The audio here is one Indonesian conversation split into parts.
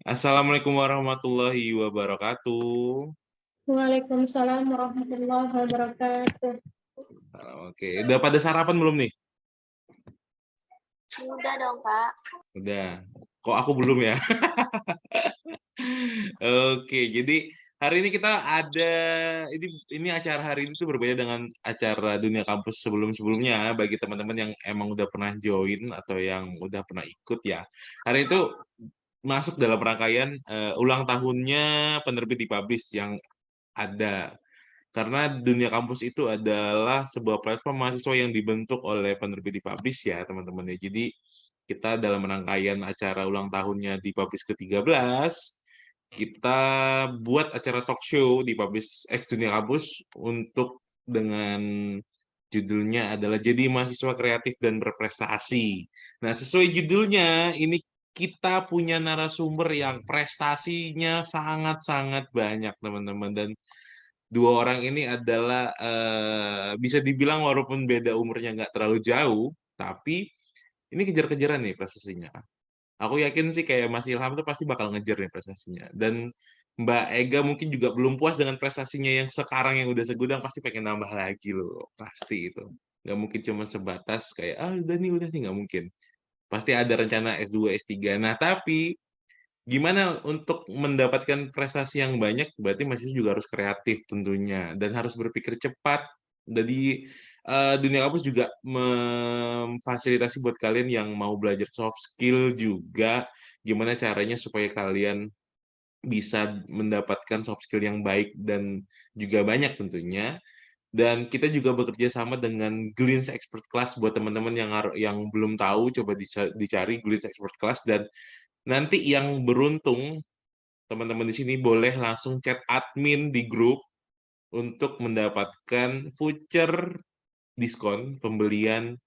Assalamualaikum warahmatullahi wabarakatuh. Waalaikumsalam warahmatullahi wabarakatuh. Oke, udah pada sarapan belum nih? Udah dong, Kak. Udah. Kok aku belum ya? Oke, jadi hari ini kita ada ini acara hari ini tuh berbeda dengan acara dunia kampus sebelum-sebelumnya bagi teman-teman yang emang udah pernah join atau yang udah pernah ikut ya. Hari itu masuk dalam rangkaian ulang tahunnya penerbit Dipublish yang ada. Karena dunia kampus itu adalah sebuah platform mahasiswa yang dibentuk oleh penerbit Dipublish ya, teman-teman ya. Jadi kita dalam rangkaian acara ulang tahunnya Dipublish ke-13, kita buat acara talk show Dipublish X Dunia Kampus untuk dengan judulnya adalah Jadi Mahasiswa Kreatif dan Berprestasi. Nah, sesuai judulnya, ini kita punya narasumber yang prestasinya sangat-sangat banyak, teman-teman. Dan dua orang ini adalah bisa dibilang walaupun beda umurnya nggak terlalu jauh, tapi ini kejar-kejaran nih prestasinya. Aku yakin sih kayak Mas Ilham tuh pasti bakal ngejar nih prestasinya. Dan Mbak Ega mungkin juga belum puas dengan prestasinya yang sekarang yang udah segudang, pasti pengen nambah lagi loh. Pasti itu. Nggak mungkin cuma sebatas kayak, ah udah nih, nggak mungkin. Pasti ada rencana S2, S3. Nah, tapi gimana untuk mendapatkan prestasi yang banyak, berarti mahasiswa juga harus kreatif tentunya, dan harus berpikir cepat. Jadi, dunia kampus juga memfasilitasi buat kalian yang mau belajar soft skill juga, gimana caranya supaya kalian bisa mendapatkan soft skill yang baik dan juga banyak tentunya. Dan kita juga bekerja sama dengan Glints Expert Class buat teman-teman yang belum tahu, coba dicari Glints Expert Class. Dan nanti yang beruntung, teman-teman di sini boleh langsung chat admin di grup untuk mendapatkan voucher diskon pembelian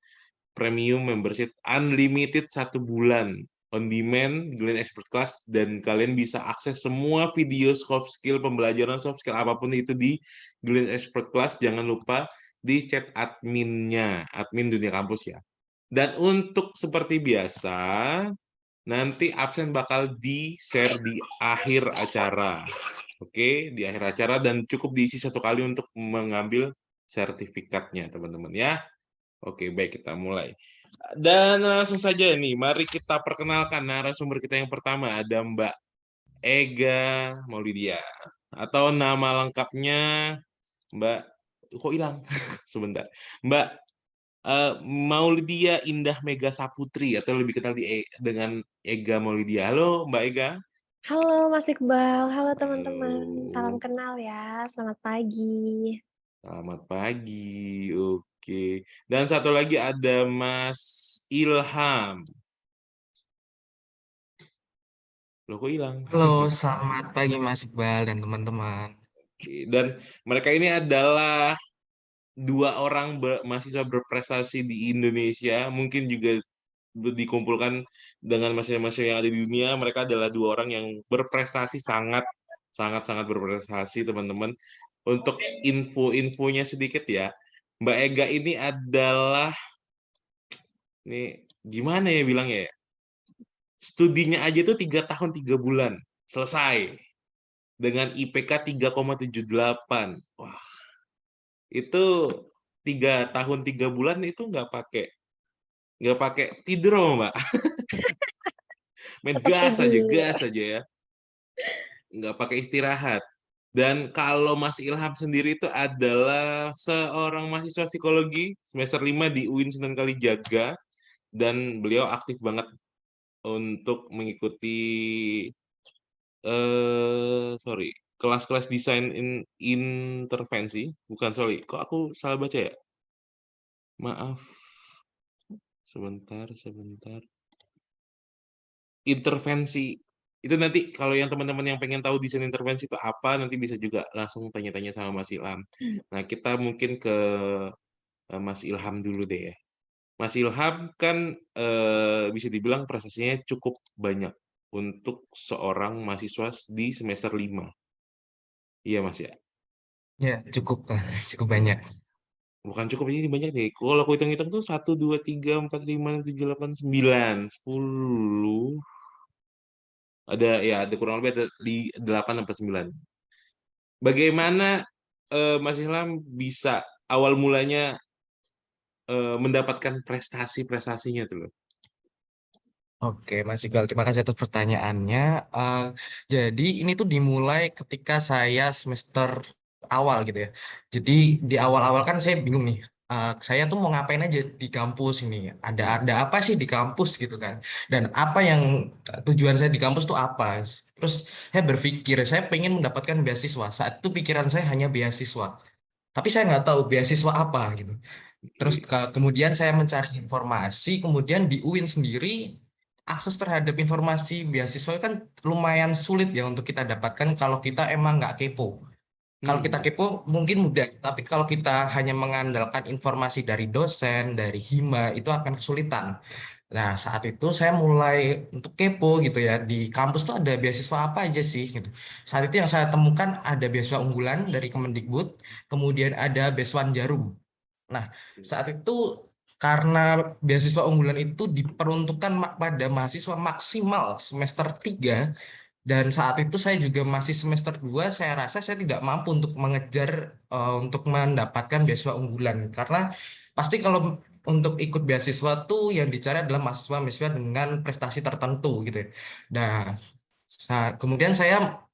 premium membership unlimited 1 bulan on demand Glenn Expert Class, dan kalian bisa akses semua video soft skill, pembelajaran soft skill apapun itu di Glenn Expert Class. Jangan lupa di chat adminnya, admin dunia kampus ya. Dan untuk seperti biasa, nanti absen bakal di-share di akhir acara. Oke, di akhir acara, dan cukup diisi 1 kali untuk mengambil sertifikatnya, teman-teman ya. Oke, baik, kita mulai. Dan langsung saja nih, mari kita perkenalkan narasumber kita yang pertama. Ada Mbak Ega Maulidia. Atau nama lengkapnya Mbak, kok hilang? Sebentar. Mbak Maulidia Indah Mega Saputri, atau lebih kenal dengan Ega Maulidia. Halo Mbak Ega. Halo Mas Iqbal, halo teman-teman. Salam Halo, kenal ya, selamat pagi. selamat pagi. Oke. Dan satu lagi ada Mas Ilham. Loh, kok hilang? Halo, selamat pagi Mas Iqbal dan teman-teman. Oke. Dan mereka ini adalah dua orang mahasiswa berprestasi di Indonesia, mungkin juga dikumpulkan dengan mahasiswa yang ada di dunia. Mereka adalah dua orang yang berprestasi, sangat sangat sangat berprestasi, teman-teman. Untuk info-infonya sedikit ya, Mbak Ega ini adalah, ini gimana ya bilangnya ya, studinya aja tuh 3 tahun 3 bulan selesai dengan IPK 3,78. Wah, itu 3 tahun 3 bulan itu nggak pakai tidur Mbak, main Tetap tidur. gas aja ya, nggak pakai istirahat. Dan kalau Mas Ilham sendiri itu adalah seorang mahasiswa psikologi semester 5 di UIN Sunan Kalijaga, dan beliau aktif banget untuk mengikuti sorry, kelas-kelas desain intervensi, bukan, sorry, kok aku salah baca ya? Maaf, sebentar. Intervensi. Itu nanti kalau yang teman-teman yang pengen tahu desain intervensi itu apa, nanti bisa juga langsung tanya-tanya sama Mas Ilham. Nah, kita mungkin ke Mas Ilham dulu deh ya. Mas Ilham kan bisa dibilang prestasinya cukup banyak untuk seorang mahasiswa di semester 5. Iya, Mas ya? Ya, cukup lah, cukup banyak. Bukan cukup, ini banyak nih. Kalau aku hitung-hitung tuh 1, 2, 3, 4, 5, 6, 7, 8, 9, 10. Ada kurang lebih ada 8 sampai 9. Bagaimana Mas Ilham bisa awal mulanya mendapatkan prestasi-prestasinya tuh loh? Oke, Mas Iqbal, terima kasih atas pertanyaannya. Jadi ini tuh dimulai ketika saya semester awal gitu ya. Jadi di awal-awal kan saya bingung nih. Saya tuh mau ngapain aja di kampus ini? Ada apa sih di kampus gitu kan? Dan apa yang tujuan saya di kampus tuh apa? Terus saya berpikir saya pengen mendapatkan beasiswa. Saat itu pikiran saya hanya beasiswa. Tapi saya nggak tahu beasiswa apa gitu. Terus kemudian saya mencari informasi, kemudian di UIN sendiri akses terhadap informasi beasiswa kan lumayan sulit ya untuk kita dapatkan kalau kita emang nggak kepo. Kalau kita kepo mungkin mudah, tapi kalau kita hanya mengandalkan informasi dari dosen, dari hima, itu akan kesulitan. Nah, saat itu saya mulai untuk kepo gitu ya, di kampus tuh ada beasiswa apa aja sih gitu. Saat itu yang saya temukan ada beasiswa unggulan dari Kemendikbud, kemudian ada beasiswa Jarum. Nah, saat itu karena beasiswa unggulan itu diperuntukkan pada mahasiswa maksimal semester 3 dan saat itu saya juga masih semester 2, saya rasa saya tidak mampu untuk mengejar untuk mendapatkan beasiswa unggulan karena pasti kalau untuk ikut beasiswa tuh yang dicari adalah mahasiswa-mahasiswa dengan prestasi tertentu gitu ya. Nah, kemudian saya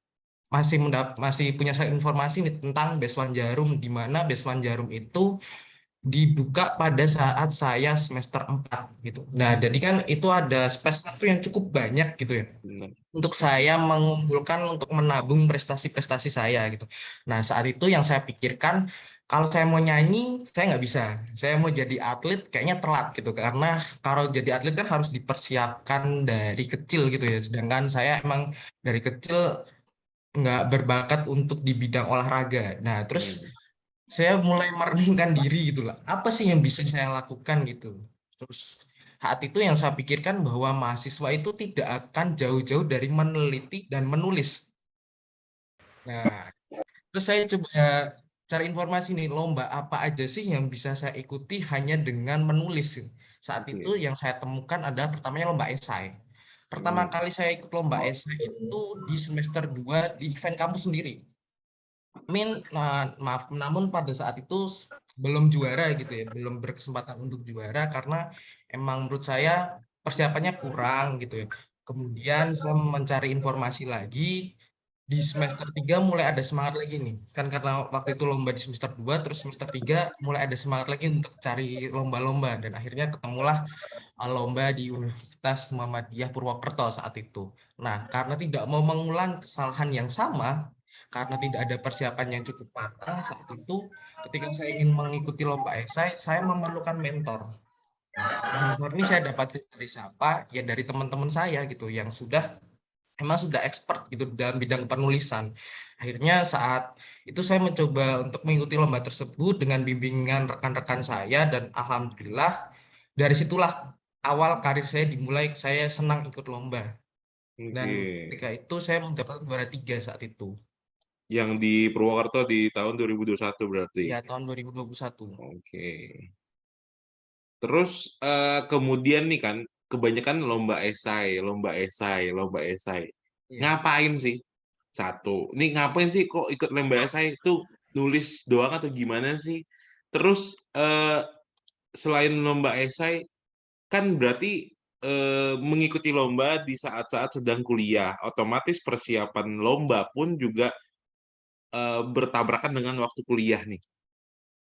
masih punya informasi nih tentang beasiswa Jarum di mana beasiswa Jarum itu dibuka pada saat saya semester 4 gitu. Nah, jadi kan itu ada space waktu yang cukup banyak gitu ya. Benar. Untuk saya mengumpulkan untuk menabung prestasi-prestasi saya gitu. Nah, saat itu yang saya pikirkan kalau saya mau nyanyi, saya nggak bisa. Saya mau jadi atlet, kayaknya telat gitu. Karena kalau jadi atlet kan harus dipersiapkan dari kecil gitu ya. Sedangkan saya emang dari kecil nggak berbakat untuk di bidang olahraga. Nah, terus saya mulai merenungkan diri gitu lah. Apa sih yang bisa saya lakukan gitu. Terus saat itu yang saya pikirkan bahwa mahasiswa itu tidak akan jauh-jauh dari meneliti dan menulis. Nah, terus saya coba cari informasi nih, lomba apa aja sih yang bisa saya ikuti hanya dengan menulis. Saat itu yang saya temukan adalah pertamanya lomba esai. Pertama kali saya ikut lomba esai itu di semester 2 di event kampus sendiri. Maaf, namun pada saat itu belum juara gitu ya, belum berkesempatan untuk juara karena emang menurut saya persiapannya kurang gitu ya. Kemudian saya mencari informasi lagi, di semester 3 mulai ada semangat lagi nih. Kan karena waktu itu lomba di semester 2, terus semester 3 mulai ada semangat lagi untuk cari lomba-lomba dan akhirnya ketemulah lomba di Universitas Muhammadiyah Purwokerto saat itu. Nah, karena tidak mau mengulang kesalahan yang sama, karena tidak ada persiapan yang cukup matang saat itu, ketika saya ingin mengikuti lomba esai, saya memerlukan mentor. Nah, mentor ini saya dapat dari siapa? Ya dari teman-teman saya gitu, yang memang sudah expert gitu dalam bidang penulisan. Akhirnya saat itu saya mencoba untuk mengikuti lomba tersebut dengan bimbingan rekan-rekan saya dan alhamdulillah dari situlah awal karir saya dimulai, saya senang ikut lomba. Dan ketika itu saya mendapat juara 3 saat itu. Yang di Purwokerto di tahun 2021 berarti? Ya, tahun 2021. Oke. Terus kemudian nih kan, kebanyakan lomba esai. Iya. Ngapain sih? Satu, ini ngapain sih kok ikut lomba esai itu nulis doang atau gimana sih? Terus selain lomba esai, kan berarti mengikuti lomba di saat-saat sedang kuliah, otomatis persiapan lomba pun juga bertabrakan dengan waktu kuliah nih.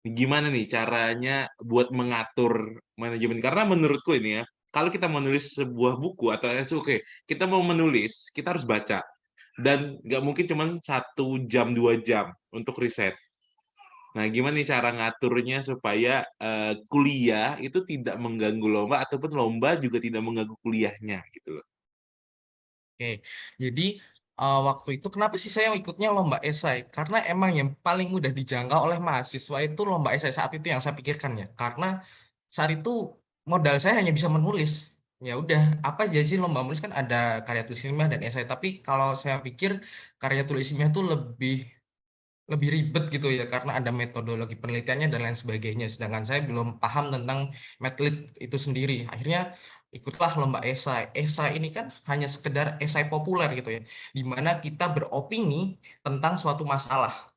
Gimana nih caranya buat mengatur manajemen? Karena menurutku ini ya, kalau kita menulis sebuah buku atau oke, kita mau menulis, kita harus baca. Dan nggak mungkin cuma 1 jam, 2 jam untuk riset. Nah, gimana nih cara ngaturnya supaya kuliah itu tidak mengganggu lomba, ataupun lomba juga tidak mengganggu kuliahnya, gitu loh. Oke, jadi waktu itu kenapa sih saya ikutnya lomba esai? Karena emang yang paling mudah dijangkau oleh mahasiswa itu lomba esai saat itu yang saya pikirkan ya. Karena saat itu modal saya hanya bisa menulis. Ya udah, apa aja sih lomba menulis kan ada karya tulis ilmiah dan esai. Tapi kalau saya pikir karya tulis ilmiah itu lebih ribet gitu ya karena ada metodologi penelitiannya dan lain sebagainya. Sedangkan saya belum paham tentang medlit itu sendiri. Akhirnya ikutlah lomba esai. Esai ini kan hanya sekedar esai populer gitu ya, di mana kita beropini tentang suatu masalah.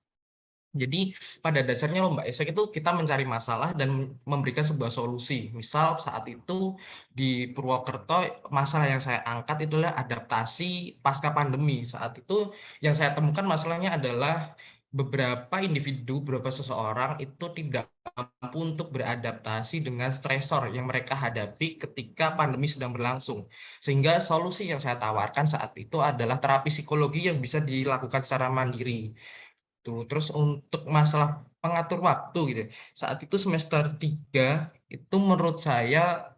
Jadi pada dasarnya lomba esai itu kita mencari masalah dan memberikan sebuah solusi. Misal saat itu di Purwokerto masalah yang saya angkat itu adalah adaptasi pasca pandemi. Saat itu yang saya temukan masalahnya adalah beberapa individu, beberapa seseorang itu tidak mampu untuk beradaptasi dengan stresor yang mereka hadapi ketika pandemi sedang berlangsung. Sehingga solusi yang saya tawarkan saat itu adalah terapi psikologi yang bisa dilakukan secara mandiri. Tuh, terus untuk masalah pengatur waktu gitu ya, saat itu semester 3 itu menurut saya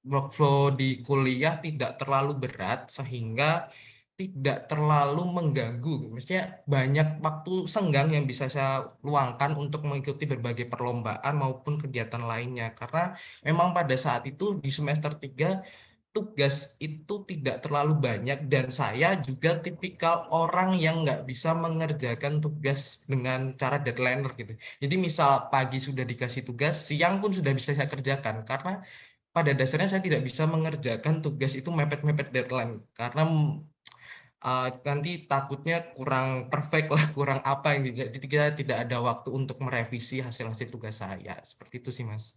workflow di kuliah tidak terlalu berat sehingga tidak terlalu mengganggu. Maksudnya banyak waktu senggang yang bisa saya luangkan untuk mengikuti berbagai perlombaan maupun kegiatan lainnya. Karena memang pada saat itu di semester 3 tugas itu tidak terlalu banyak dan saya juga tipikal orang yang nggak bisa mengerjakan tugas dengan cara deadlineer gitu. Jadi misal pagi sudah dikasih tugas, siang pun sudah bisa saya kerjakan karena pada dasarnya saya tidak bisa mengerjakan tugas itu mepet-mepet deadline karena nanti takutnya kurang perfect lah, kurang apa ini. Jadi kita tidak ada waktu untuk merevisi hasil-hasil tugas saya. Seperti itu sih, Mas.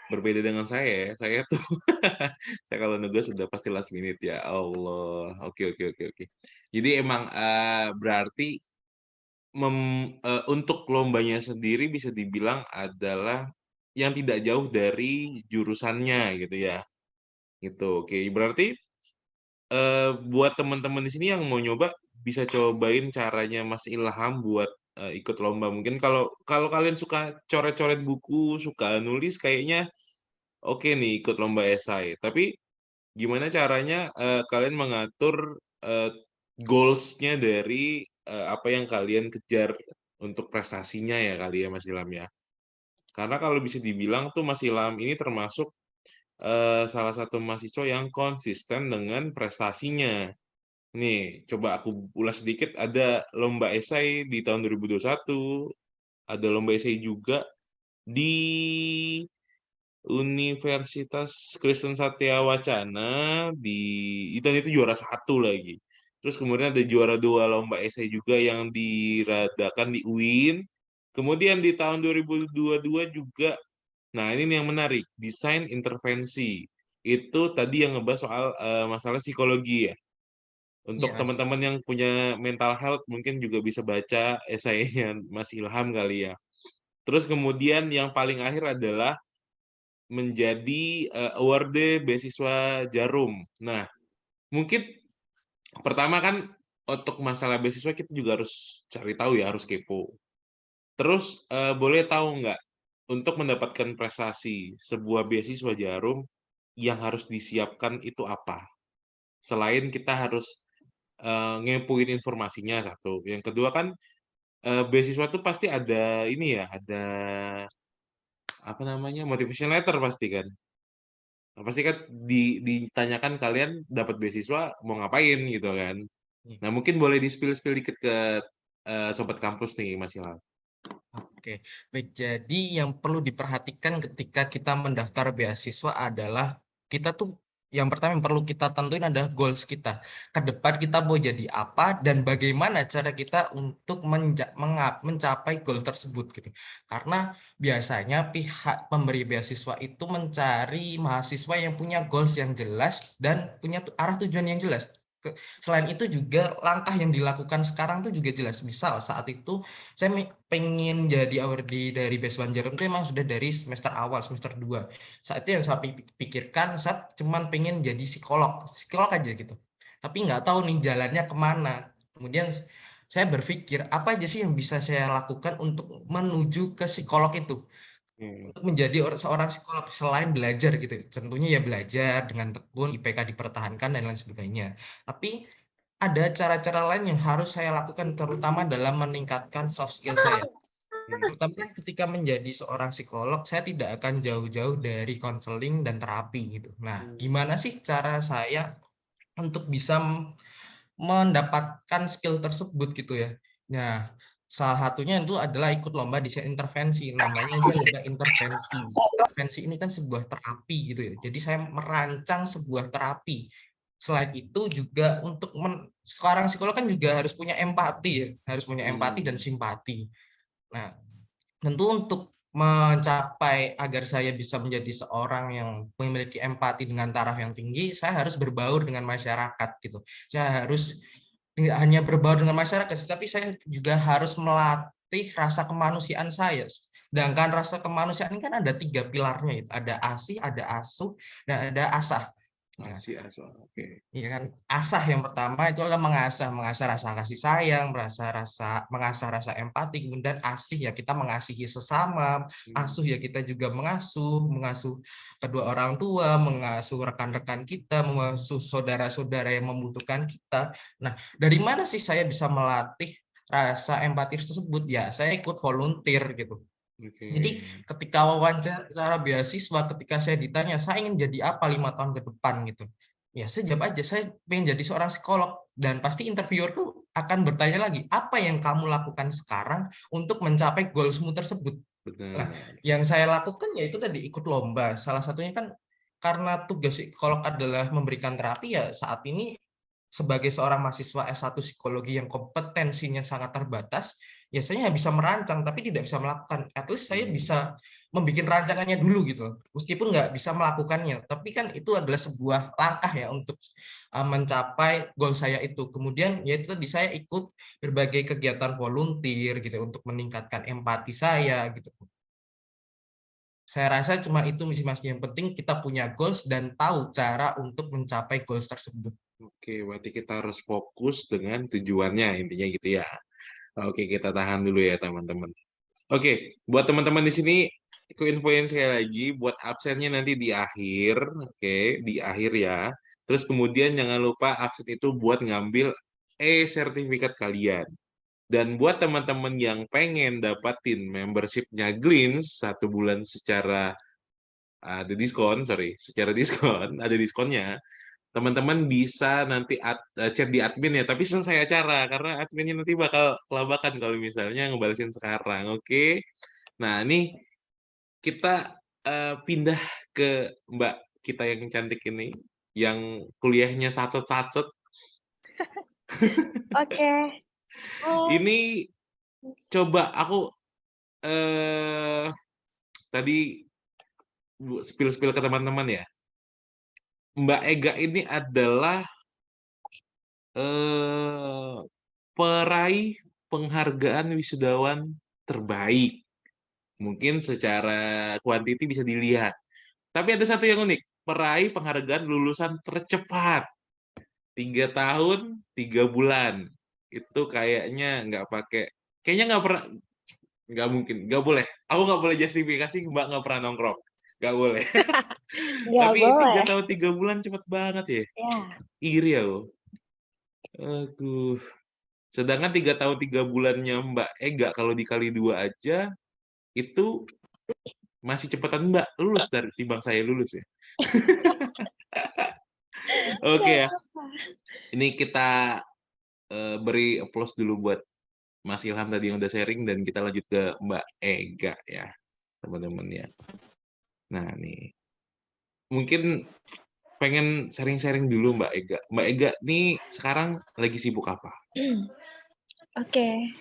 Berbeda dengan saya tuh saya kalau nugas sudah pasti last minute ya Allah. Oke, oke, oke, oke. Jadi emang berarti untuk lombanya sendiri bisa dibilang adalah yang tidak jauh dari jurusannya gitu ya. Gitu. Oke, berarti buat teman-teman di sini yang mau nyoba bisa cobain caranya Mas Ilham buat ikut lomba. Mungkin kalau kalau kalian suka coret-coret buku, suka nulis kayaknya oke nih ikut lomba esai. Tapi gimana caranya kalian mengatur goals-nya dari apa yang kalian kejar untuk prestasinya ya kali ya Mas Ilham ya. Karena kalau bisa dibilang tuh Mas Ilham ini termasuk salah satu mahasiswa yang konsisten dengan prestasinya. Nih, coba aku ulas sedikit, ada lomba esai di tahun 2021, ada lomba esai juga di Universitas Kristen Satya Wacana itu juara satu lagi. Terus kemudian ada juara 2 lomba esai juga yang diradakan di UIN. Kemudian di tahun 2022 juga, nah ini nih yang menarik, desain intervensi. Itu tadi yang ngebahas soal masalah psikologi ya. Iya, Untuk Mas. teman-teman yang punya mental health mungkin juga bisa baca esainya Mas Ilham kali ya. Terus kemudian yang paling akhir adalah menjadi award beasiswa Jarum. Nah, mungkin pertama kan untuk masalah beasiswa kita juga harus cari tahu ya, harus kepo. Terus boleh tahu nggak untuk mendapatkan prestasi sebuah beasiswa Jarum yang harus disiapkan itu apa? Selain kita harus ngepoin informasinya satu. Yang kedua kan beasiswa tuh pasti ada ini ya, ada apa namanya motivation letter pasti kan. Nah, pasti kan ditanyakan kalian dapat beasiswa mau ngapain gitu kan. Iya. Nah mungkin boleh di-spill dikit ke sobat kampus nih Mas Ilham. Oke, baik. Jadi yang perlu diperhatikan ketika kita mendaftar beasiswa adalah kita tuh yang pertama yang perlu kita tentuin adalah goals kita. Ke depan kita mau jadi apa dan bagaimana cara kita untuk mencapai goal tersebut gitu. Karena biasanya pihak pemberi beasiswa itu mencari mahasiswa yang punya goals yang jelas dan punya arah tujuan yang jelas. Selain itu juga langkah yang dilakukan sekarang tuh juga jelas. Misal saat itu saya pengen jadi awardee dari Best Jarum itu emang sudah dari semester awal, semester 2. Saat itu yang saya pikirkan, saya cuman pengen jadi psikolog aja gitu. Tapi nggak tahu nih jalannya kemana. Kemudian saya berpikir, apa aja sih yang bisa saya lakukan untuk menuju ke psikolog itu? Hmm. Untuk menjadi seorang psikolog selain belajar gitu. Tentunya ya belajar dengan tekun, IPK dipertahankan dan lain sebagainya. Tapi ada cara-cara lain yang harus saya lakukan terutama dalam meningkatkan soft skill saya. Terutama ketika menjadi seorang psikolog, saya tidak akan jauh-jauh dari konseling dan terapi gitu. Nah, gimana sih cara saya untuk bisa mendapatkan skill tersebut gitu ya? Nah, Salah satunya itu adalah ikut lomba desain intervensi, namanya aja lomba intervensi. Intervensi ini kan sebuah terapi gitu ya. Jadi saya merancang sebuah terapi. Selain itu juga untuk seorang psikolog kan juga harus punya empati ya, harus punya empati dan simpati. Nah, tentu untuk mencapai agar saya bisa menjadi seorang yang memiliki empati dengan taraf yang tinggi, saya harus berbaur dengan masyarakat gitu. Saya harus tidak hanya berbaur dengan masyarakat, tapi saya juga harus melatih rasa kemanusiaan saya. Sedangkan rasa kemanusiaan ini kan ada 3 pilarnya, itu ada asih, ada asuh, dan ada asah. Nah, Asih asal. Oke. iya kan, asah yang pertama itu adalah mengasah rasa kasih sayang, mengasah rasa empati, kemudian asih ya kita mengasihi sesama, asuh ya kita juga mengasuh kedua orang tua, mengasuh rekan-rekan kita, mengasuh saudara-saudara yang membutuhkan kita. Nah, dari mana sih saya bisa melatih rasa empati tersebut? Ya, saya ikut volunteer gitu. Jadi ketika wawancara beasiswa, ketika saya ditanya, saya ingin jadi apa 5 tahun ke depan gitu. Ya saya jawab aja, saya ingin jadi seorang psikolog. Dan pasti interviewer tuh akan bertanya lagi, apa yang kamu lakukan sekarang untuk mencapai goalsmu tersebut? Nah, Benar. yang saya lakukan yaitu tadi ikut lomba. Salah satunya kan karena tugas psikolog adalah memberikan terapi, ya saat ini sebagai seorang mahasiswa S1 psikologi yang kompetensinya sangat terbatas, ya saya bisa merancang tapi tidak bisa melakukan. At least saya bisa membuat rancangannya dulu gitu. Meskipun nggak bisa melakukannya, tapi kan itu adalah sebuah langkah ya untuk mencapai goal saya itu. Kemudian yaitu tadi saya ikut berbagai kegiatan volunteer gitu untuk meningkatkan empati saya gitu. Saya rasa cuma itu misi-misi yang penting, kita punya goals dan tahu cara untuk mencapai goals tersebut. Oke, berarti kita harus fokus dengan tujuannya, intinya gitu ya. Oke, kita tahan dulu ya teman-teman. Oke, buat teman-teman di sini, aku infoin sekali lagi, buat absennya nanti di akhir, oke, di akhir ya. Terus kemudian jangan lupa absen itu buat ngambil sertifikat kalian. Dan buat teman-teman yang pengen dapatin membership-nya Gleans 1 bulan secara ada diskon, secara diskon, ada diskonnya. Teman-teman bisa nanti chat di admin ya, tapi selesai acara karena adminnya nanti bakal kelabakan kalau misalnya ngebalesin sekarang. Oke. Nah, ini kita pindah ke Mbak kita yang cantik ini, yang kuliahnya sacet-sacet. Oke. Oh, Ini coba aku tadi spill-spill ke teman-teman ya. Mbak Ega ini adalah peraih penghargaan wisudawan terbaik. Mungkin secara kuantiti bisa dilihat. Tapi ada satu yang unik, peraih penghargaan lulusan tercepat. 3 tahun, 3 bulan. Itu kayaknya kayaknya nggak pernah, nggak mungkin, nggak boleh. Aku nggak boleh justifikasi Mbak nggak pernah nongkrong. Nggak boleh. nggak Tapi 3 boleh. tahun, 3 bulan cepet banget ya. Ya. Iri aku. Aduh. Sedangkan 3 tahun 3 bulannya Mbak Ega kalau dikali 2 aja itu masih cepetan Mbak lulus dari timbang saya lulus ya. Oke ya. Ini kita beri applause dulu buat Mas Ilham tadi yang udah sharing dan kita lanjut ke Mbak Ega ya, teman-teman ya. Nah, nih. Mungkin pengen sharing-sharing dulu Mbak Ega. Mbak Ega nih sekarang lagi sibuk apa? Oke,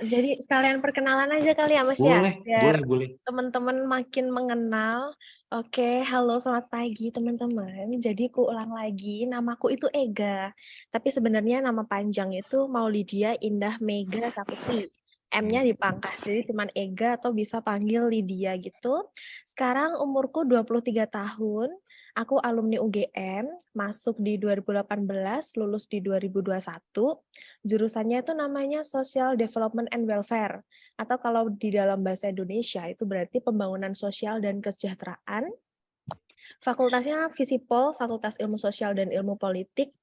jadi sekalian perkenalan aja kali ya, Mas, ya? Biar Boleh. teman-teman makin mengenal. Oke, halo selamat pagi teman-teman. Jadi ku ulang lagi, namaku itu Ega. Tapi sebenarnya nama panjang itu Maulidia Indah Mega Saputri. M-nya dipangkas, jadi cuman Ega atau bisa panggil Lydia gitu. Sekarang umurku 23 tahun. Aku alumni UGM, masuk di 2018, lulus di 2021. Jurusannya itu namanya Social Development and Welfare, atau kalau di dalam bahasa Indonesia itu berarti pembangunan sosial dan kesejahteraan. Fakultasnya Visipol, Fakultas Ilmu Sosial dan Ilmu Politik,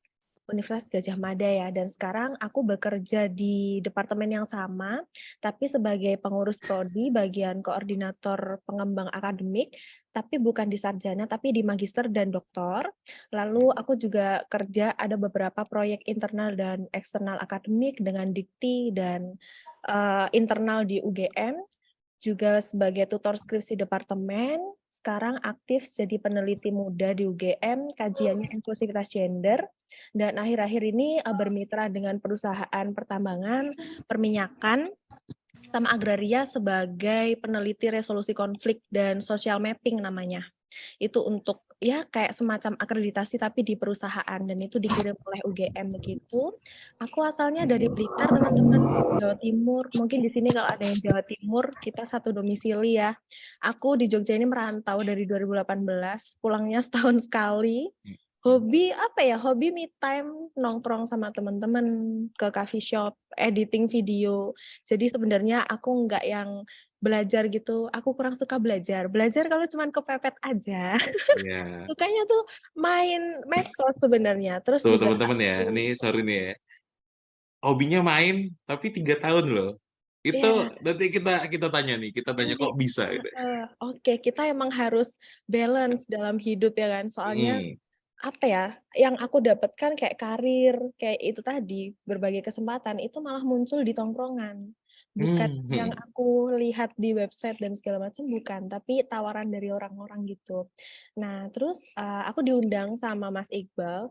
Universitas Gadjah Mada ya, dan sekarang aku bekerja di departemen yang sama, tapi sebagai pengurus prodi bagian koordinator pengembang akademik, tapi bukan di sarjana, tapi di magister dan doktor. Lalu aku juga kerja ada beberapa proyek internal dan eksternal akademik dengan Dikti dan internal di UGM, juga sebagai tutor skripsi departemen, sekarang aktif jadi peneliti muda di UGM, kajiannya inklusivitas gender, dan akhir-akhir ini bermitra dengan perusahaan pertambangan, perminyakan, sama agraria sebagai peneliti resolusi konflik dan social mapping namanya. Itu untuk ya kayak semacam akreditasi tapi di perusahaan dan itu dikirim oleh UGM begitu. Aku asalnya dari Blitar teman-teman, Jawa Timur. Mungkin di sini kalau ada yang Jawa Timur, kita satu domisili ya. Aku di Jogja ini merantau dari 2018, pulangnya setahun sekali. Hobi apa ya? Hobi me time nongkrong sama teman-teman ke coffee shop, editing video. Jadi sebenarnya aku nggak yang belajar gitu, aku kurang suka belajar. Belajar kalau cuman kepepet aja. Iya. Sukanya tuh main medsos sebenarnya. Terus Tuh juga teman-teman ya, aku ini sorry nih ya. Hobinya main tapi 3 tahun loh. Itu ya nanti kita tanya nih, kita tanya nanti kok bisa gitu. oke, kita emang harus balance dalam hidup ya kan. Soalnya Hmm. apa ya, yang aku dapatkan kayak karir, kayak itu tadi, berbagai kesempatan itu malah muncul di tongkrongan. Bukan yang Hmm. aku lihat di website dan segala macam, bukan, tapi tawaran dari orang-orang gitu. Nah, terus aku diundang sama Mas Iqbal,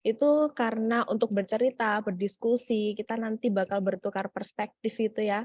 itu karena untuk bercerita, berdiskusi, kita nanti bakal bertukar perspektif itu ya.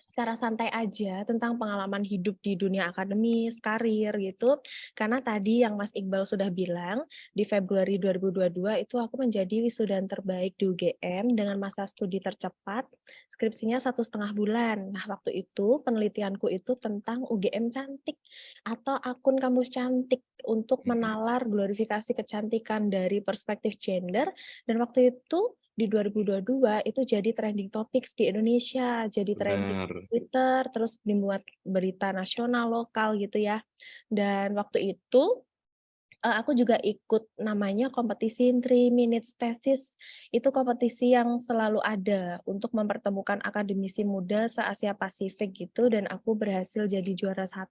Secara santai aja tentang pengalaman hidup di dunia akademis, karir gitu. Karena tadi yang Mas Iqbal sudah bilang, di Februari 2022 itu aku menjadi wisudawan terbaik di UGM dengan masa studi tercepat, skripsinya 1,5 bulan. Nah, waktu itu penelitianku itu tentang UGM cantik atau akun kampus cantik untuk menalar glorifikasi kecantikan dari perspektif gender dan waktu itu di 2022 itu jadi trending topics di Indonesia, jadi trending Benar. Twitter, terus dimuat berita nasional, lokal gitu ya. Dan waktu itu aku juga ikut namanya kompetisi 3 Minutes Thesis. Itu kompetisi yang selalu ada untuk mempertemukan akademisi muda se-Asia Pasifik gitu dan aku berhasil jadi juara 1.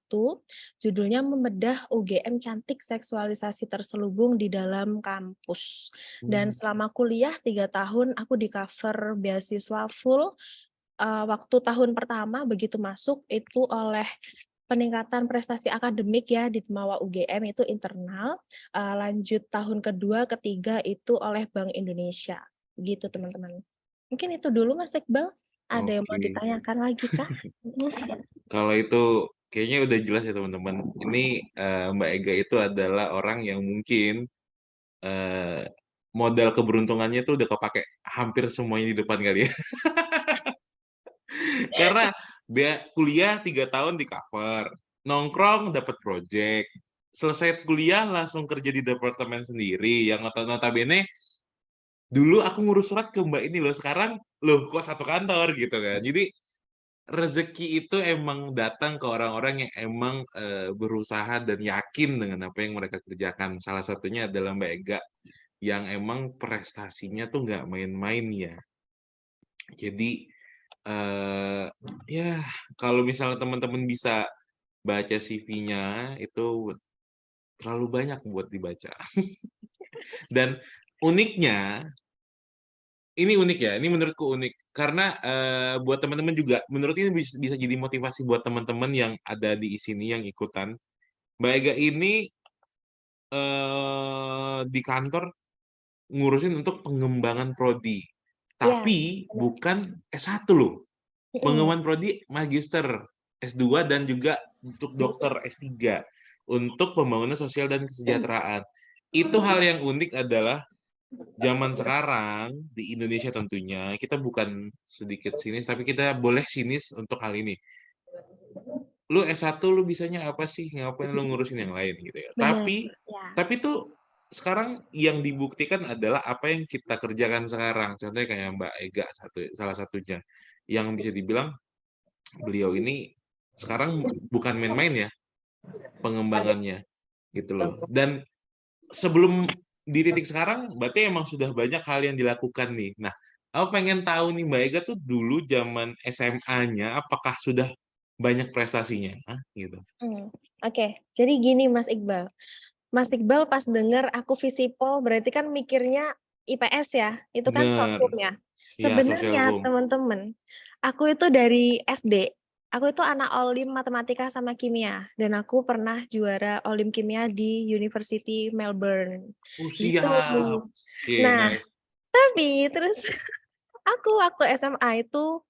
Judulnya membedah UGM cantik seksualisasi terselubung di dalam kampus. Dan selama kuliah 3 tahun aku di-cover beasiswa full. Waktu tahun pertama begitu masuk itu oleh peningkatan prestasi akademik ya di Mawa UGM itu internal, lanjut tahun kedua, ketiga itu oleh Bank Indonesia, gitu teman-teman. Mungkin itu dulu Mas Iqbal, ada yang mau Oke. ditanyakan lagi kah? Kalau itu kayaknya udah jelas ya teman-teman. Ini Mbak Ega itu adalah orang yang mungkin eh, modal keberuntungannya itu udah kepake hampir semuanya di depan kali ya. Karena kuliah 3 tahun di cover, nongkrong dapat project, selesai kuliah langsung kerja di departemen sendiri yang notabene dulu aku ngurus surat ke Mbak ini loh, sekarang loh kok satu kantor gitu kan. Jadi rezeki itu emang datang ke orang-orang yang emang berusaha dan yakin dengan apa yang mereka kerjakan. Salah satunya adalah Mbak Ega yang emang prestasinya tuh nggak main-main ya. Jadi ya kalau misalnya teman-teman bisa baca CV-nya itu terlalu banyak buat dibaca. Dan uniknya, ini unik ya, ini menurutku unik karena buat teman-teman juga, menurut ini bisa jadi motivasi buat teman-teman yang ada di sini yang ikutan. Mbak Ega ini di kantor ngurusin untuk pengembangan prodi, Iya, tapi benar. bukan S1 loh. Pengembangan prodi magister, S2 dan juga untuk dokter S3 untuk pembangunan sosial dan kesejahteraan. Itu hal yang unik adalah zaman sekarang di Indonesia tentunya kita bukan sedikit sinis tapi kita boleh sinis untuk hal ini. Lu S1 lu bisanya apa sih? Ngapain lu ngurusin yang lain gitu ya. Benar, ya. Tapi tuh sekarang yang dibuktikan adalah apa yang kita kerjakan sekarang. Contohnya kayak Mbak Ega salah satunya yang bisa dibilang beliau ini sekarang bukan main-main ya pengembangannya gitu loh. Dan sebelum di titik sekarang berarti emang sudah banyak hal yang dilakukan nih. Nah, aku pengen tahu nih Mbak Ega tuh dulu zaman SMA-nya apakah sudah banyak prestasinya? Gitu. Oke, jadi gini Mas Iqbal. Mas Iqbal pas denger aku Visipol berarti kan mikirnya IPS ya? Itu kan Bener. sosum ya? Iya, sosial Sebenarnya home. teman-teman, Aku itu dari SD. Aku itu anak Olim Matematika sama Kimia, dan aku pernah juara Olim Kimia di University Melbourne, gitu. Siap. Oke, Nah, nice. tapi terus aku waktu SMA itu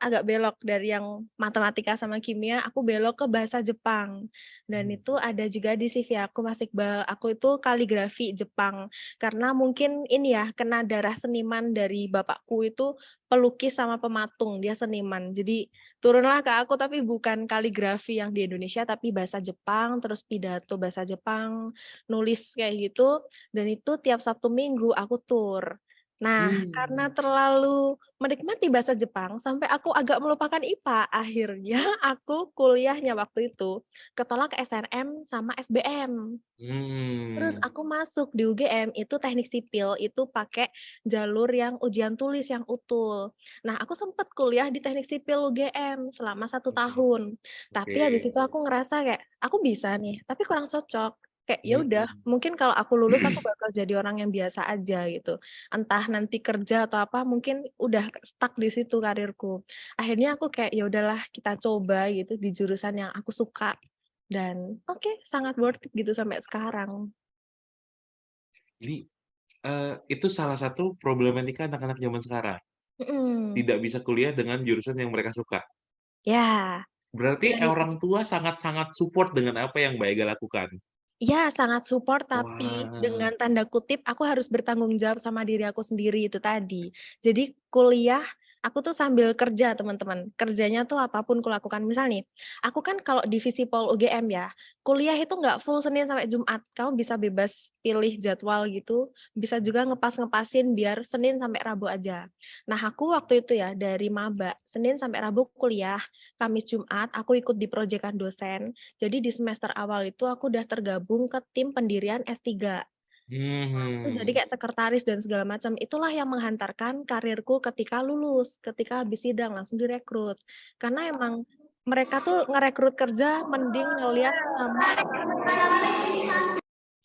agak belok dari yang matematika sama kimia, aku belok ke bahasa Jepang. Dan itu ada juga di CV aku, Mas Iqbal. Aku itu kaligrafi Jepang. Karena mungkin ini ya, kena darah seniman dari bapakku itu pelukis sama pematung, dia seniman. Jadi turunlah ke aku, tapi bukan kaligrafi yang di Indonesia, tapi bahasa Jepang, terus pidato bahasa Jepang, nulis kayak gitu. Dan itu tiap Sabtu Minggu aku tur. Nah, karena terlalu menikmati bahasa Jepang sampai aku agak melupakan IPA, akhirnya aku kuliahnya waktu itu ketolak SNM sama SBM. Terus Hmm. aku masuk di UGM itu teknik sipil, itu pakai jalur yang ujian tulis yang utul. Nah, aku sempat kuliah di teknik sipil UGM selama 1 Oke. tahun. Tapi habis Oke. itu aku ngerasa kayak, aku bisa nih, tapi kurang cocok. Kayak ya udah, Hmm. mungkin kalau aku lulus aku bakal jadi orang yang biasa aja gitu. Entah nanti kerja atau apa, mungkin udah stuck di situ karirku. Akhirnya aku kayak ya udahlah kita coba gitu di jurusan yang aku suka. Dan oke, sangat worth it gitu sampai sekarang. Jadi itu salah satu problematika anak-anak zaman sekarang. Mhm, Tidak bisa kuliah dengan jurusan yang mereka suka. ya, Berarti dan orang tua sangat-sangat support dengan apa yang Mbak Ega lakukan? iya, sangat support, tapi Wah, dengan tanda kutip aku harus bertanggung jawab sama diri aku sendiri itu tadi. Jadi kuliah, aku tuh sambil kerja teman-teman, kerjanya tuh apapun kulakukan. Misal nih, aku kan kalau di Visipol UGM ya, kuliah itu nggak full Senin sampai Jumat, kamu bisa bebas pilih jadwal gitu, bisa juga ngepas-ngepasin biar Senin sampai Rabu aja. Nah aku waktu itu ya dari maba, Senin sampai Rabu kuliah, Kamis Jumat aku ikut di proyekan dosen, jadi di semester awal itu aku udah tergabung ke tim pendirian S3. Itu jadi mhm. kayak sekretaris dan segala macam. Itulah yang menghantarkan karirku ketika lulus, ketika habis sidang langsung direkrut. Karena emang mereka tuh ngerekrut kerja mending ngelihat sama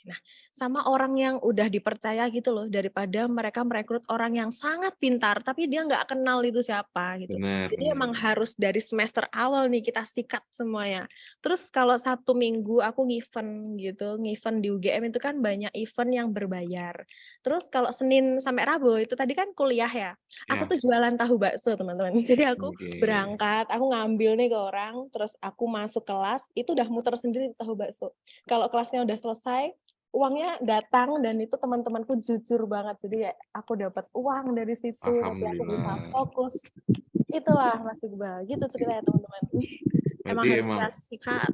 nah, sama orang yang udah dipercaya gitu loh, daripada mereka merekrut orang yang sangat pintar, tapi dia nggak kenal itu siapa gitu. Benar Jadi benar emang benar. harus dari semester awal nih kita sikat semuanya. Terus kalau 1 minggu aku nge-event gitu, nge-event di UGM itu kan banyak event yang berbayar. Terus kalau Senin sampai Rabu itu tadi kan kuliah ya, aku Ya, tuh jualan tahu bakso teman-teman. Jadi aku oke. berangkat, aku ngambil nih ke orang, terus aku masuk kelas, itu udah muter sendiri tahu bakso. Kalau kelasnya udah selesai, uangnya datang dan itu teman-temanku jujur banget. Jadi kayak aku dapat uang dari situ, tapi aku bisa Alhamdulillah. fokus. Itulah Mas Iqbal, gitu ceritanya teman-teman. Emang Berarti harus emang kita sikat.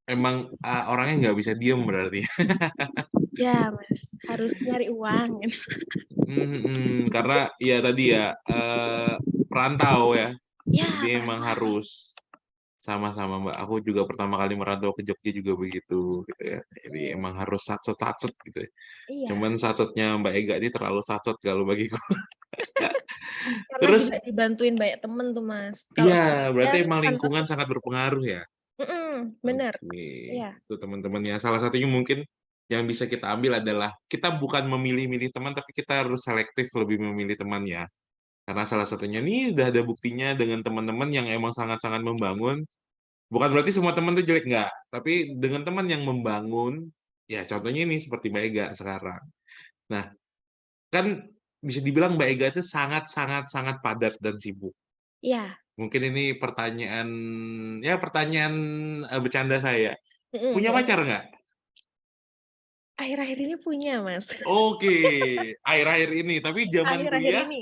emang, orangnya nggak bisa diem berarti. Ya, Mas, harus nyari uang. Karena ya tadi ya, perantau ya, Ya, jadi emang perantau. harus sama-sama, Mbak. Aku juga pertama kali merantau ke Jogja juga begitu, gitu ya. Jadi Hmm, emang harus satset-satset gitu ya. iya, Cuman satsetnya Mbak Ega ini terlalu satset kalau bagiku. karena juga Terus dibantuin banyak temen tuh, Mas. Kalau iya, berarti sendirian emang tanpa lingkungan sangat support. berpengaruh ya? Bener. Oke, Iya, itu teman-teman ya. Salah satunya mungkin yang bisa kita ambil adalah kita bukan memilih-milih teman, tapi kita harus selektif lebih memilih teman ya. Karena salah satunya nih udah ada buktinya dengan teman-teman yang emang sangat-sangat membangun. Bukan berarti semua teman tuh jelek, nggak. Tapi dengan teman yang membangun, ya contohnya ini seperti Mbak Ega sekarang. Nah, kan bisa dibilang Mbak Ega itu sangat-sangat sangat padat dan sibuk. iya. Mungkin ini pertanyaan, ya pertanyaan bercanda saya. Mhm Punya mhm. pacar nggak? Akhir-akhir ini punya, Mas. Oke, akhir-akhir ini. Tapi zaman Akhir-akhir kuliah, ini.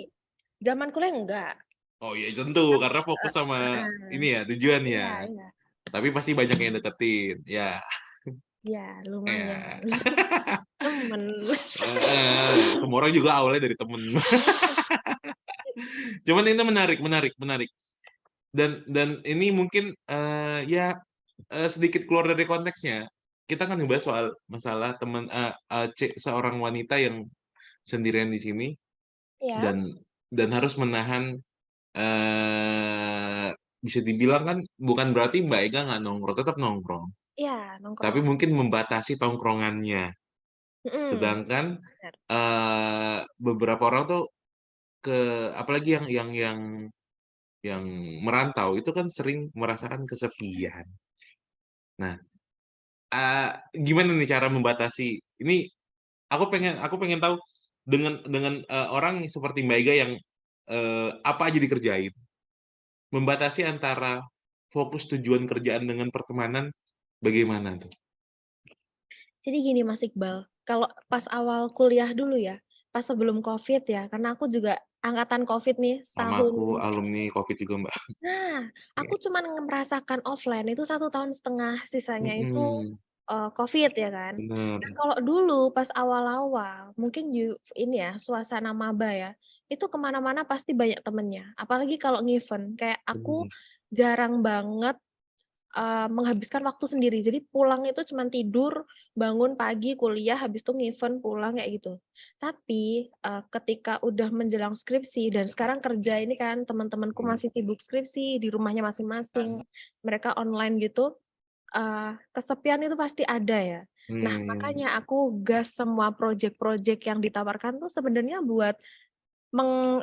Zaman kuliah enggak. oh iya tentu karena fokus sama Heeh. ini ya tujuannya. Iya iya. Tapi pasti banyak yang deketin. Ya, Iya, lumayan. ya. Temen. Semua orang juga awalnya dari temen. Cuman ini menarik, menarik, menarik. Dan ini mungkin ya sedikit keluar dari konteksnya. Kita kan ngebahas soal masalah teman seorang wanita yang sendirian di sini Iya, dan harus menahan bisa dibilang kan bukan berarti Mbak Ega nggak nongkrong, tetap nongkrong. iya, Tapi nongkrong. mungkin membatasi tongkrongannya. Mhm, Sedangkan bener. beberapa orang tuh apalagi yang yang merantau itu kan sering merasakan kesepian. Nah, gimana nih cara membatasi? Ini aku pengen tahu dengan orang seperti Mbak Ega yang apa aja dikerjain, membatasi antara fokus tujuan kerjaan dengan pertemanan, bagaimana tuh? Jadi gini Mas Iqbal, kalau pas awal kuliah dulu ya, pas sebelum Covid ya, karena aku juga angkatan Covid nih Sama aku setahun. alumni Covid juga, Mbak. Nah, Ya. aku cuman merasakan offline itu 1,5 tahun, sisanya itu Mhm, Covid ya kan. bener, Nah, kalau dulu pas awal-awal, mungkin ini ya, suasana maba ya, itu kemana-mana pasti banyak temennya. Apalagi kalau nge-event, kayak aku bener, jarang banget menghabiskan waktu sendiri. Jadi pulang itu cuman tidur, bangun pagi, kuliah, habis itu nge-event, pulang, kayak gitu. Tapi, ketika udah menjelang skripsi dan sekarang kerja ini kan teman-temanku mhm, masih sibuk skripsi, di rumahnya masing-masing, mereka online gitu, kesepian itu pasti ada ya. Nah, mmm, makanya aku gas semua project-project yang ditawarkan tuh sebenarnya buat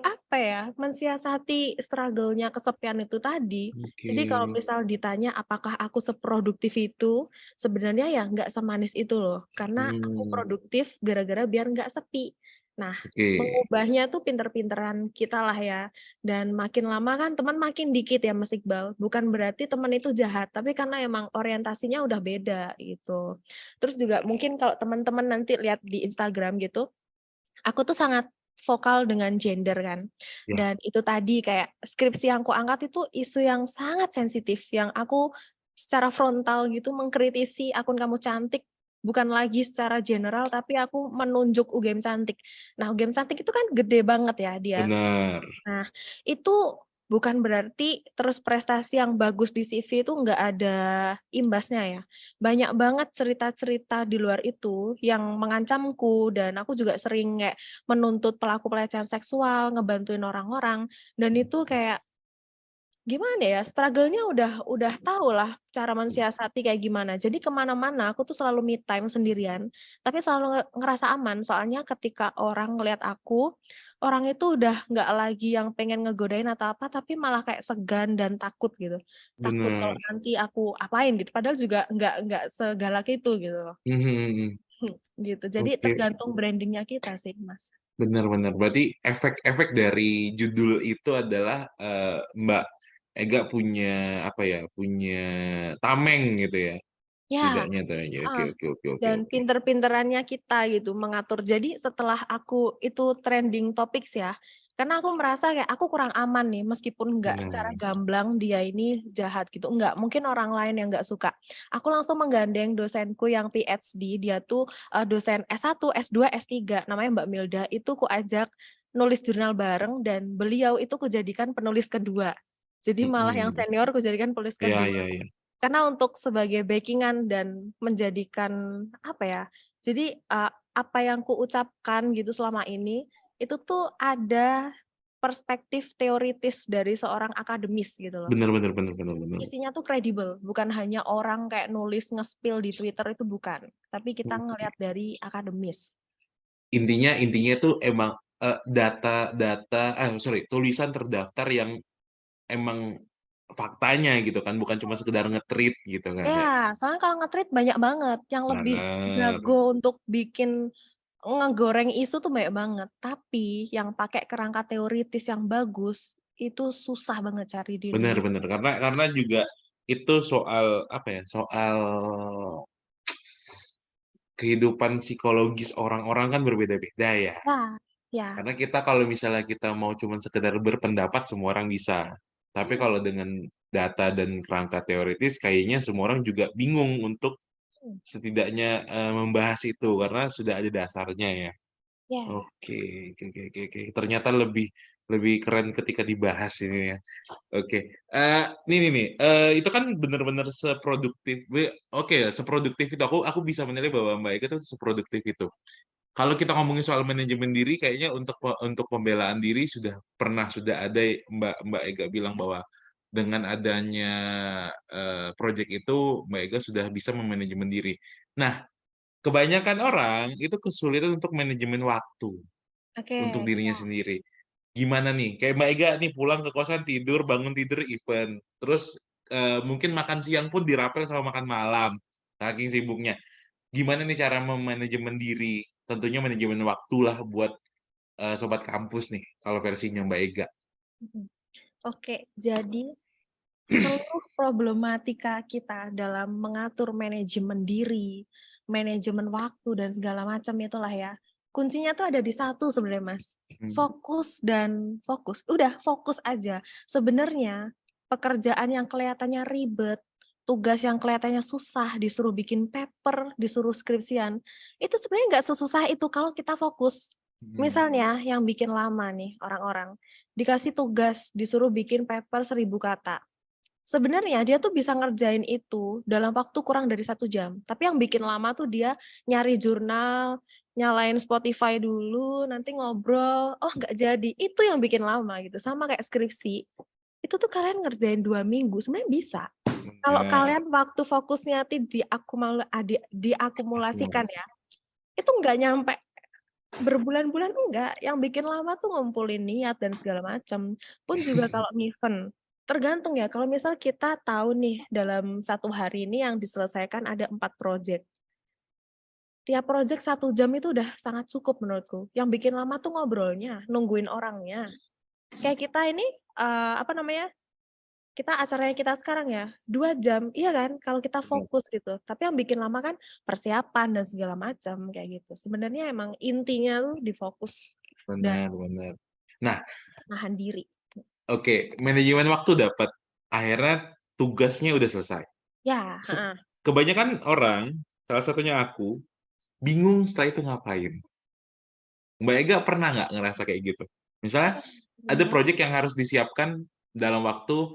apa ya, mensiasati struggle-nya kesepian itu tadi. oke, Jadi kalau misal ditanya apakah aku seproduktif itu, sebenarnya ya nggak semanis itu loh, karena aku mmm, produktif gara-gara biar nggak sepi. Nah, oke, mengubahnya tuh pinter-pinteran kita lah ya, dan makin lama kan teman makin dikit ya Mas Iqbal, bukan berarti teman itu jahat, tapi karena emang orientasinya udah beda gitu. Terus juga mungkin kalau teman-teman nanti lihat di Instagram gitu, aku tuh sangat vokal dengan gender kan, ya, dan itu tadi kayak skripsi yang kuangkat itu isu yang sangat sensitif, yang aku secara frontal gitu mengkritisi akun kamu cantik, bukan lagi secara general tapi aku menunjuk UGM cantik. Nah, UGM cantik itu kan gede banget ya dia. bener, Nah, itu bukan berarti terus prestasi yang bagus di CV itu nggak ada imbasnya ya. Banyak banget cerita-cerita di luar itu yang mengancamku dan aku juga sering kayak menuntut pelaku pelecehan seksual, ngebantuin orang-orang, dan itu kayak gimana ya, struggle-nya udah tahu lah cara mensiasati kayak gimana. Jadi kemana-mana aku tuh selalu me time sendirian, tapi selalu ngerasa aman. Soalnya ketika orang ngelihat aku, orang itu udah nggak lagi yang pengen ngegodain atau apa, tapi malah kayak segan dan takut gitu. Takut kalau bener, nanti aku apain gitu, padahal juga nggak segalak itu gitu loh. mhm mhm, Gitu. Jadi oke, tergantung branding-nya kita sih, Mas. bener bener, berarti efek-efek dari judul itu adalah, Mbak Ega punya, apa ya, punya tameng gitu ya, Ya. setidaknya tuh ya, oke Heeh, oke oke oke dan oke, pinter-pinterannya kita gitu mengatur. Jadi setelah aku itu trending topics ya, karena aku merasa kayak aku kurang aman nih meskipun nggak secara bener, gamblang dia ini jahat gitu, enggak, mungkin orang lain yang nggak suka. Aku langsung menggandeng dosenku yang PhD, dia tuh, dosen S1, S2, S3, namanya Mbak Milda, itu kuajak nulis jurnal bareng dan beliau itu kujadikan penulis kedua. Jadi malah yang mhm, senior kujadikan penulis iya kedua. iya iya, Karena untuk sebagai backing-an dan menjadikan, apa ya, jadi, apa yang kuucapkan gitu selama ini, itu tuh ada perspektif teoritis dari seorang akademis gitu loh. bener bener bener bener bener, Isinya tuh kredibel, bukan hanya orang kayak nulis nge-spill di Twitter itu bukan, tapi kita oke. ngelihat dari akademis. Intinya tuh emang, data-data sorry, tulisan terdaftar yang emang faktanya gitu kan, bukan cuma sekedar nge-tweet gitu kan ya? Ya, soalnya kalau nge-tweet banyak banget, yang lebih Bener, jago untuk bikin ngegoreng isu tuh banyak banget, tapi yang pakai kerangka teoritis yang bagus, itu susah banget cari di bener Indonesia. bener, karena juga itu soal, apa ya, soal kehidupan psikologis orang-orang kan berbeda-beda ya. Ya, ya, Karena kita kalau misalnya kita mau cuman sekedar berpendapat semua orang bisa. Tapi iya, kalau dengan data dan kerangka teoritis kayaknya semua orang juga bingung untuk mmm, setidaknya, membahas itu karena sudah ada dasarnya ya. iya, Oke oke oke oke oke. Ternyata lebih lebih keren ketika dibahas ini ya. Oke, nih nih, itu kan bener-bener oke ya, seproduktif itu aku bisa menilai bahwa Mbak Ega tuh seproduktif itu. Kalau kita ngomongin soal manajemen diri kayaknya untuk pembelaan diri sudah ada Mbak Mbak Ega bilang bahwa dengan adanya, project itu Mbak Ega sudah bisa memanajemen diri. Nah, kebanyakan orang itu kesulitan untuk manajemen waktu, oke, untuk dirinya iya, sendiri. gimana nih? Kayak Mbak Ega nih pulang ke kosan tidur, bangun tidur event. Terus mungkin makan siang pun dirapel sama makan malam. Saking sibuknya. Gimana nih cara memanajemen diri? Tentunya manajemen waktu lah buat sobat kampus nih kalau versinya Mbak Ega. Oke, jadi seluruh problematika kita dalam mengatur manajemen diri, manajemen waktu dan segala macam itulah ya. Kuncinya tuh ada di satu sebenarnya, Mas. Fokus dan fokus. Udah fokus aja. Sebenarnya pekerjaan yang kelihatannya ribet, tugas yang kelihatannya susah, disuruh bikin paper, disuruh skripsian, itu sebenarnya nggak sesusah itu kalau kita fokus. Misalnya yang bikin lama nih orang-orang, dikasih tugas, disuruh bikin paper 1000 kata. Sebenarnya dia tuh bisa ngerjain itu dalam waktu kurang dari 1 jam. Tapi yang bikin lama tuh dia nyari jurnal, nyalain Spotify dulu, nanti ngobrol, oh nggak jadi. Itu yang bikin lama gitu. Sama kayak skripsi. Itu tuh kalian ngerjain 2 minggu, sebenarnya bisa. Kalau kalian waktu fokusnya diakumulasikan ya, itu nggak nyampe berbulan-bulan enggak. Yang bikin lama tuh ngumpulin niat dan segala macam. Pun juga kalau event. Tergantung ya, kalau misal kita tahu nih dalam 1 hari ini yang diselesaikan ada 4 project. Tiap project 1 jam itu udah sangat cukup menurutku. Yang bikin lama tuh ngobrolnya, nungguin orangnya. Kayak kita ini, apa namanya, kita acaranya kita sekarang ya, 2 jam, iya kan? Kalau kita fokus gitu. Tapi yang bikin lama kan persiapan dan segala macam, kayak gitu. Sebenarnya emang intinya tuh di fokus dan Benar. Nah, nahan diri. oke, manajemen waktu dapat. Akhirnya tugasnya udah selesai. Ya, Kebanyakan orang, salah satunya aku, bingung setelah itu ngapain. Mbak Ega pernah nggak ngerasa kayak gitu? Misalnya ada proyek yang harus disiapkan dalam waktu,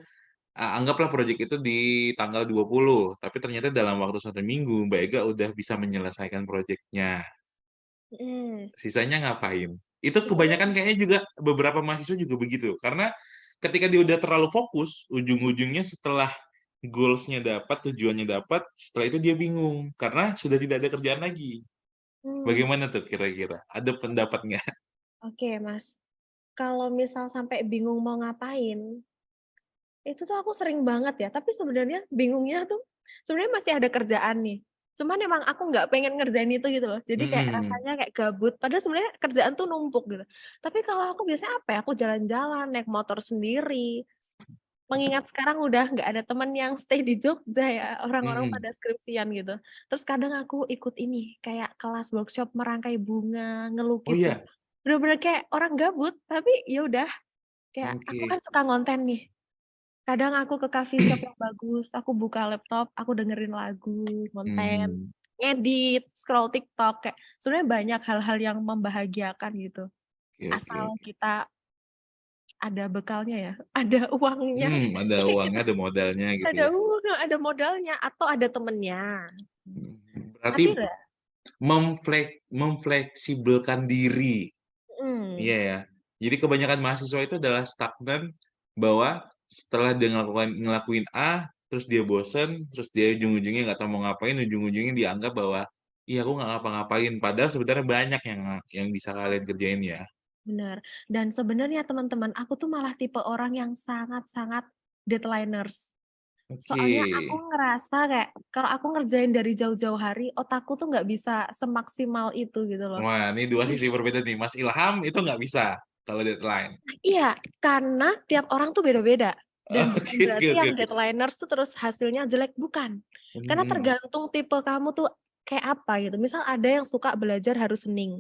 anggaplah proyek itu di tanggal 20, tapi ternyata dalam waktu 1 minggu Mbak Ega udah bisa menyelesaikan proyeknya. Sisanya ngapain? Itu kebanyakan kayaknya juga beberapa mahasiswa juga begitu. Karena ketika dia udah terlalu fokus, ujung-ujungnya setelah goals-nya dapat, tujuannya dapat, setelah itu dia bingung karena sudah tidak ada kerjaan lagi. Bagaimana tuh kira-kira? Ada pendapat nggak? Oke, Mas. Kalau misal sampai bingung mau ngapain, itu tuh aku sering banget ya, tapi sebenarnya bingungnya tuh sebenarnya masih ada kerjaan nih. Cuman emang aku nggak pengen ngerjain itu gitu loh. Jadi kayak rasanya kayak gabut, padahal sebenarnya kerjaan tuh numpuk gitu. Tapi kalau aku biasanya apa ya, aku jalan-jalan, naik motor sendiri. Mengingat sekarang udah nggak ada teman yang stay di Jogja ya, orang-orang pada skripsian gitu. Terus kadang aku ikut ini, kayak kelas workshop merangkai bunga, Oh ngelukis gitu. iya? Bener-bener kayak orang gabut, tapi ya udah, kayak aku kan Oke. suka ngonten nih. Kadang aku ke coffee shop yang bagus, aku buka laptop, aku dengerin lagu, ngonten, Hmm, ngedit, scroll TikTok, kayak sebenarnya banyak hal-hal yang membahagiakan gitu. oke. Asal kita ada bekalnya ya, ada uangnya. Ada uangnya, ada modalnya gitu Ada ya. uang, ada modalnya, atau ada temennya. Berarti Tapi udah memfleksibelkan diri. mhm, Iya ya. Jadi kebanyakan mahasiswa itu adalah stagnan bahwa setelah dia ngelakuin A, terus dia bosen, terus dia ujung-ujungnya nggak tahu mau ngapain, ujung-ujungnya dianggap bahwa, "Iya aku nggak ngapa-ngapain." Padahal sebenarnya banyak yang bisa kalian kerjain ya. bener. Dan sebenarnya teman-teman, aku tuh malah tipe orang yang sangat-sangat deadliners. Oke. Soalnya aku ngerasa kayak, kalau aku ngerjain dari jauh-jauh hari, otakku tuh nggak bisa semaksimal itu gitu loh. Wah, ini 2 Jadi sisi berbeda nih. Mas Ilham itu nggak bisa kalau deadline. iya, karena tiap orang tuh beda-beda. Dan bukan Oke oke berarti oke yang oke. deadliners tuh terus hasilnya jelek, bukan. Karena Mhm, tergantung tipe kamu tuh kayak apa gitu. Misal ada yang suka belajar harus hening,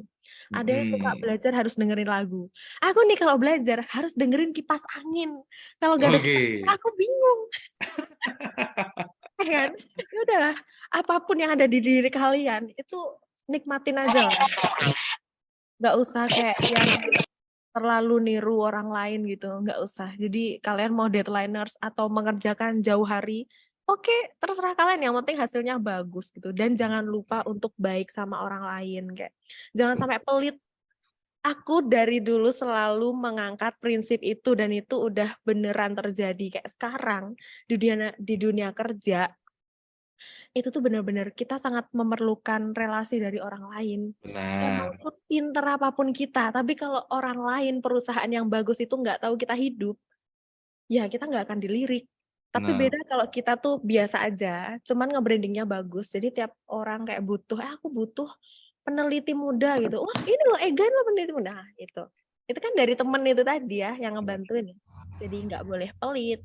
ada yang suka mhm. belajar harus dengerin lagu. Aku nih kalau belajar harus dengerin kipas angin. Kalau nggak ada kipas angin Oke. aku bingung, ya kan? Ya udahlah, apapun yang ada di diri kalian itu nikmatin aja lah. Nggak usah kayak yang terlalu niru orang lain gitu, nggak usah. Jadi kalian mau deadliners atau mengerjakan jauh hari, oke, terserah kalian, yang penting hasilnya bagus gitu. Dan jangan lupa untuk baik sama orang lain, kayak jangan sampai pelit. Aku dari dulu selalu mengangkat prinsip itu dan itu udah beneran terjadi. Kayak sekarang di dunia kerja, Itu tuh benar-benar kita sangat memerlukan relasi dari orang lain. Emang Benar. sepinter apapun kita, tapi kalau orang lain, perusahaan yang bagus itu nggak tahu kita hidup, ya kita nggak akan dilirik. Tapi Benar. beda kalau kita tuh biasa aja, cuman nge-branding-nya bagus. Jadi tiap orang kayak butuh, aku butuh peneliti muda gitu. Wah, ini loh Egan loh peneliti muda. Nah, itu. Itu kan dari temen itu tadi ya yang ngebantuin. Jadi nggak boleh pelit.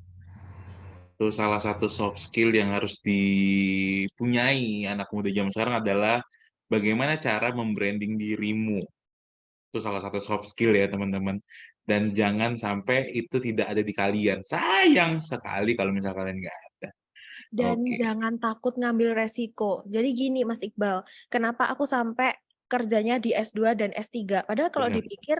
Itu salah satu soft skill yang harus dipunyai anak muda zaman sekarang adalah bagaimana cara membranding dirimu. Itu salah satu soft skill ya teman-teman. Dan jangan sampai itu tidak ada di kalian. Sayang sekali kalau misalnya kalian nggak ada. Dan Oke. jangan takut ngambil resiko. Jadi gini Mas Iqbal, kenapa aku sampai kerjanya di S2 dan S3? Padahal kalau Benar. dipikir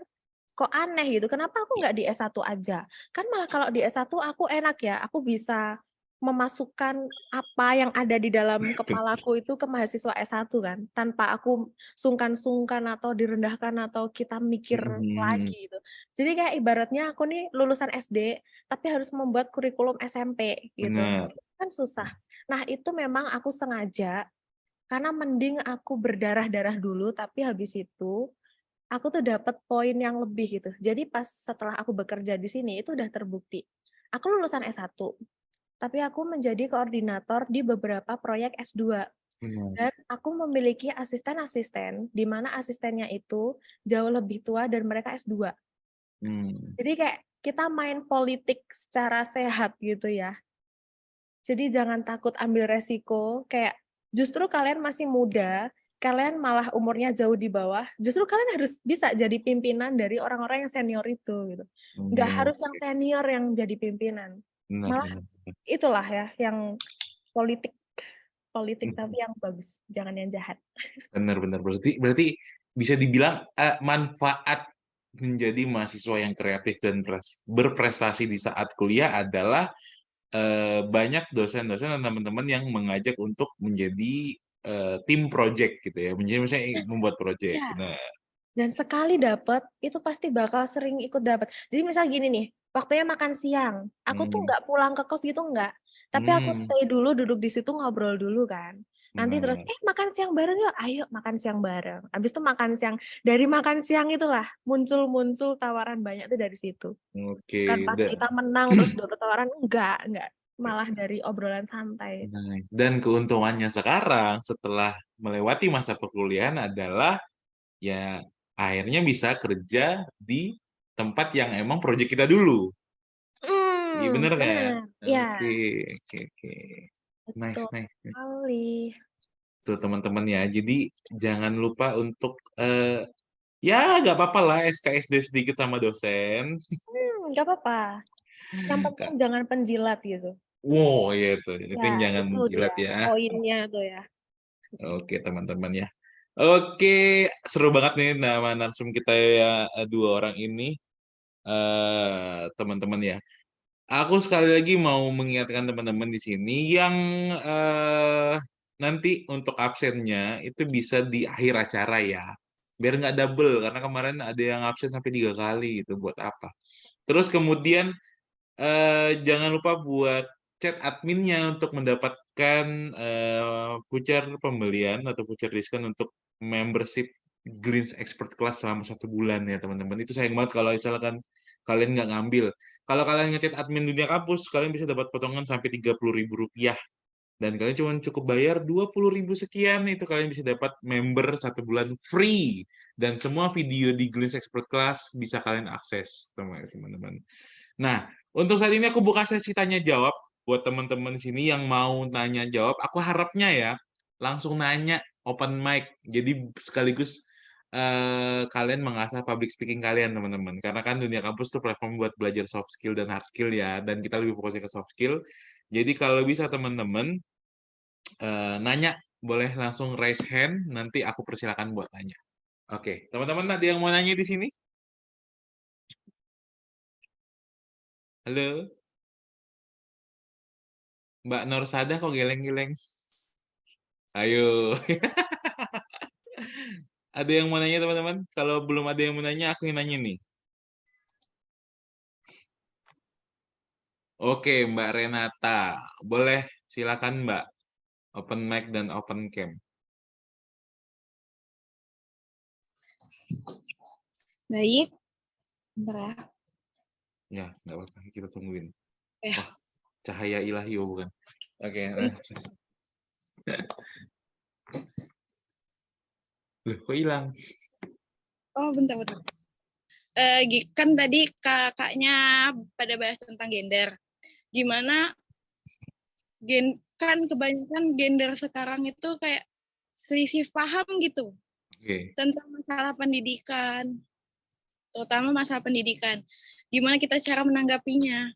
kok aneh gitu, kenapa aku nggak di S1 aja? Kan malah kalau di S1 aku enak ya, aku bisa memasukkan apa yang ada di dalam kepalaku itu ke mahasiswa S1 kan, tanpa aku sungkan-sungkan atau direndahkan atau kita mikir Mhm. lagi gitu. Jadi kayak ibaratnya aku nih lulusan SD, tapi harus membuat kurikulum SMP gitu. Benar. Kan susah. Nah, itu memang aku sengaja karena mending aku berdarah-darah dulu, tapi habis itu aku tuh dapat poin yang lebih gitu. Jadi pas setelah aku bekerja di sini itu udah terbukti. Aku lulusan S1, tapi aku menjadi koordinator di beberapa proyek S2. Benar. Dan aku memiliki asisten-asisten, di mana asistennya itu jauh lebih tua dan mereka S2. Hmm. Jadi kayak kita main politik secara sehat gitu ya. Jadi jangan takut ambil resiko, kayak justru kalian masih muda, kalian malah umurnya jauh di bawah, justru kalian harus bisa jadi pimpinan dari orang-orang yang senior itu gitu. Nggak harus yang Oke. senior yang jadi pimpinan. Benar, Malah benar. itulah ya yang politik politik tapi yang bagus, jangan yang jahat. Benar, benar. Berarti bisa dibilang manfaat menjadi mahasiswa yang kreatif dan berprestasi di saat kuliah adalah banyak dosen-dosen dan teman-teman yang mengajak untuk menjadi tim project gitu ya, menjadi misalnya membuat project. Iya. Nah, Dan sekali dapat, itu pasti bakal sering ikut dapat. Jadi misal gini nih, waktunya makan siang, aku tuh hmm, nggak pulang ke kos gitu nggak. Tapi aku hmm, stay dulu, duduk di situ ngobrol dulu kan. Nanti terus, benar. makan siang bareng yuk, ayo makan siang bareng. Habis itu makan siang, dari makan siang itulah muncul-muncul tawaran banyak tuh dari situ. Oke, Bukan pas kita menang terus dapat tawaran, enggak. Malah dari obrolan santai. nice. Dan keuntungannya sekarang setelah melewati masa perkuliahan adalah ya akhirnya bisa kerja di tempat yang emang project kita dulu. Iya bener kan? Benar. Ya, Oke, oke, oke. Nice, betul nice, nice. sekali. Tuh teman-teman ya. Jadi jangan lupa untuk ya nggak apa-apa lah SKSD sedikit sama dosen. Nggak apa-apa. Yang penting Kak. jangan penjilat gitu. Wow, iya itu. Itu Ya, yang jangan itu menjilat dia ya. poinnya tuh ya. Oke teman-teman ya. Oke, seru banget nih nama narsum kita ya dua orang ini. Teman-teman ya. Aku sekali lagi mau mengingatkan teman-teman di sini yang nanti untuk absennya itu bisa di akhir acara ya. Biar nggak double, karena kemarin ada yang absen sampai 3 kali, itu buat apa. Terus kemudian jangan lupa buat chat adminnya untuk mendapatkan voucher pembelian atau voucher diskon untuk membership Greens Expert Class selama 1 bulan ya teman-teman. Itu sayang banget kalau misalkan kalian nggak ngambil. Kalau kalian ngechat admin Dunia Kampus, kalian bisa dapat potongan sampai Rp30.000. Dan kalian cuma cukup bayar 20.000 sekian, itu kalian bisa dapat member 1 bulan free. Dan semua video di Greens Expert Class bisa kalian akses, teman-teman. Nah, untuk saat ini aku buka sesi tanya jawab buat teman-teman di sini yang mau tanya jawab. Aku harapnya ya langsung nanya open mic. Jadi sekaligus kalian mengasah public speaking kalian, teman-teman. Karena kan Dunia Kampus tuh platform buat belajar soft skill dan hard skill ya, dan kita lebih fokusnya ke soft skill. Jadi kalau bisa teman-teman nanya boleh langsung raise hand, nanti aku persilakan buat tanya. Oke, teman-teman ada yang mau nanya di sini? Halo? Mbak Nur Sadah kok geleng-geleng? Ayo. Ada yang mau nanya teman-teman? Kalau belum ada yang mau nanya, aku yang nanya nih. Oke, Mbak Renata. Boleh, silakan Mbak. Open mic dan open cam. Baik. Bentar ya. Ya, nggak apa-apa, kita tungguin. Ya. Wah, cahaya ilahi, oh bukan. Oke, nah. Loh, kok hilang? Oh, bentar. Kan tadi kakaknya pada bahas tentang gender. Gimana kan kebanyakan gender sekarang itu kayak selisih paham gitu Oke. tentang masalah pendidikan, terutama masalah pendidikan. Gimana kita cara menanggapinya?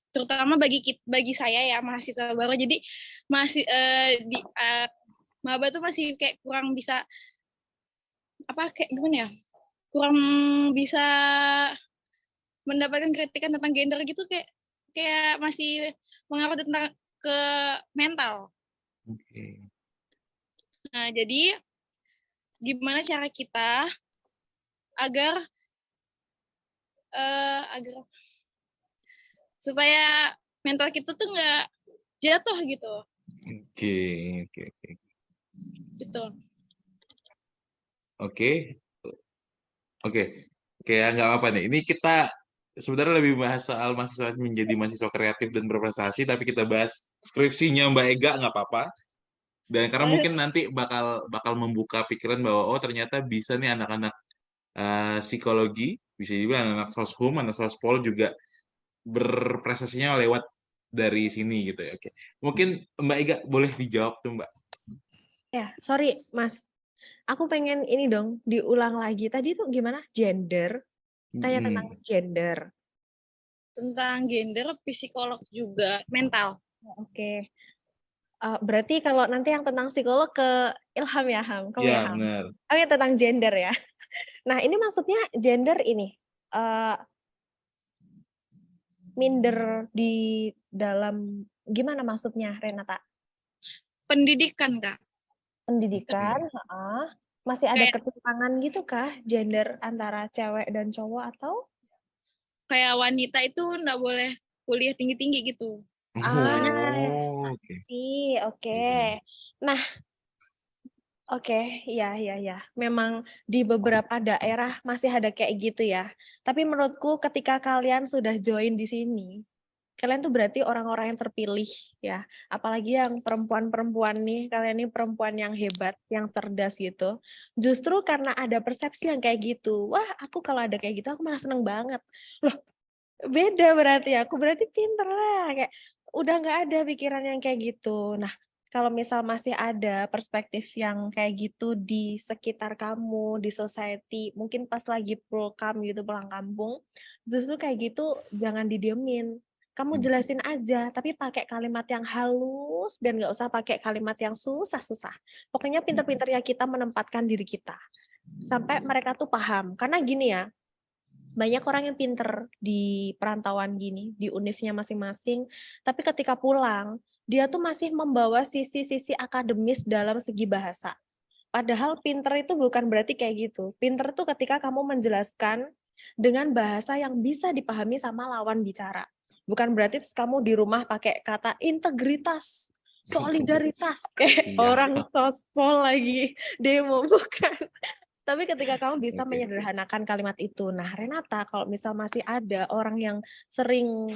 Terutama bagi saya ya mahasiswa baru. Jadi masih maba tuh masih kayak kurang bisa kayak gimana ya? Kurang bisa mendapatkan kritikan tentang gender gitu, kayak masih mengarah tentang ke mental. Oke. Nah, jadi gimana cara kita agar supaya mental kita tuh nggak jatuh gitu. Oke. Gitu. Oke, ya nggak apa-apa nih. Ini kita sebenarnya lebih bahas soal mahasiswa menjadi mahasiswa kreatif dan berprestasi, tapi kita bahas skripsinya Mbak Ega nggak apa-apa. Dan karena mungkin nanti bakal membuka pikiran bahwa oh ternyata bisa nih anak-anak psikologi, bisa juga anak soshum, anak sospol juga berprestasinya lewat dari sini gitu ya. Oke. Mungkin Mbak Ega boleh dijawab tuh Mbak. Ya, sorry Mas. Aku pengen ini dong, diulang lagi. Tadi tuh gimana? Gender? Tanya tentang gender. Tentang gender, psikolog juga, mental. Oke. Berarti kalau nanti yang tentang psikolog ke Ilham ya, Ham? Kamu Ya, ya, Ham? benar. Oke, tentang gender ya. Nah, ini maksudnya gender ini. Minder di dalam, gimana maksudnya, Renata? Pendidikan, Kak. Pendidikan, masih ada Kayak- ketimpangan gitu kah gender antara cewek dan cowok atau? Kayak wanita itu nggak boleh kuliah tinggi-tinggi gitu. Oke. Oke. Nah, oke, ya. Memang di beberapa daerah masih ada kayak gitu ya. Tapi menurutku ketika kalian sudah join di sini, kalian tuh berarti orang-orang yang terpilih ya. Apalagi yang perempuan-perempuan nih, kalian ini perempuan yang hebat, yang cerdas gitu. Justru karena ada persepsi yang kayak gitu. Wah, aku kalau ada kayak gitu aku malah seneng banget. Loh, beda berarti aku berarti pinter lah, kayak udah nggak ada pikiran yang kayak gitu. Nah, kalau misal masih ada perspektif yang kayak gitu di sekitar kamu, di society, mungkin pas lagi pulang gitu, pulang kampung, justru kayak gitu jangan didiemin. Kamu jelasin aja, tapi pakai kalimat yang halus dan nggak usah pakai kalimat yang susah-susah. Pokoknya pinter-pinternya kita menempatkan diri kita. Sampai mereka tuh paham. Karena gini ya, banyak orang yang pinter di perantauan gini, di univnya masing-masing, tapi ketika pulang, dia tuh masih membawa sisi-sisi akademis dalam segi bahasa. Padahal pinter itu bukan berarti kayak gitu. Pinter tuh ketika kamu menjelaskan dengan bahasa yang bisa dipahami sama lawan bicara. Bukan berarti terus kamu di rumah pakai kata integritas, solidaritas, kayak orang sospol lagi demo, bukan. Tapi ketika kamu bisa menyederhanakan kalimat itu. Nah, Renata, kalau misal masih ada orang yang sering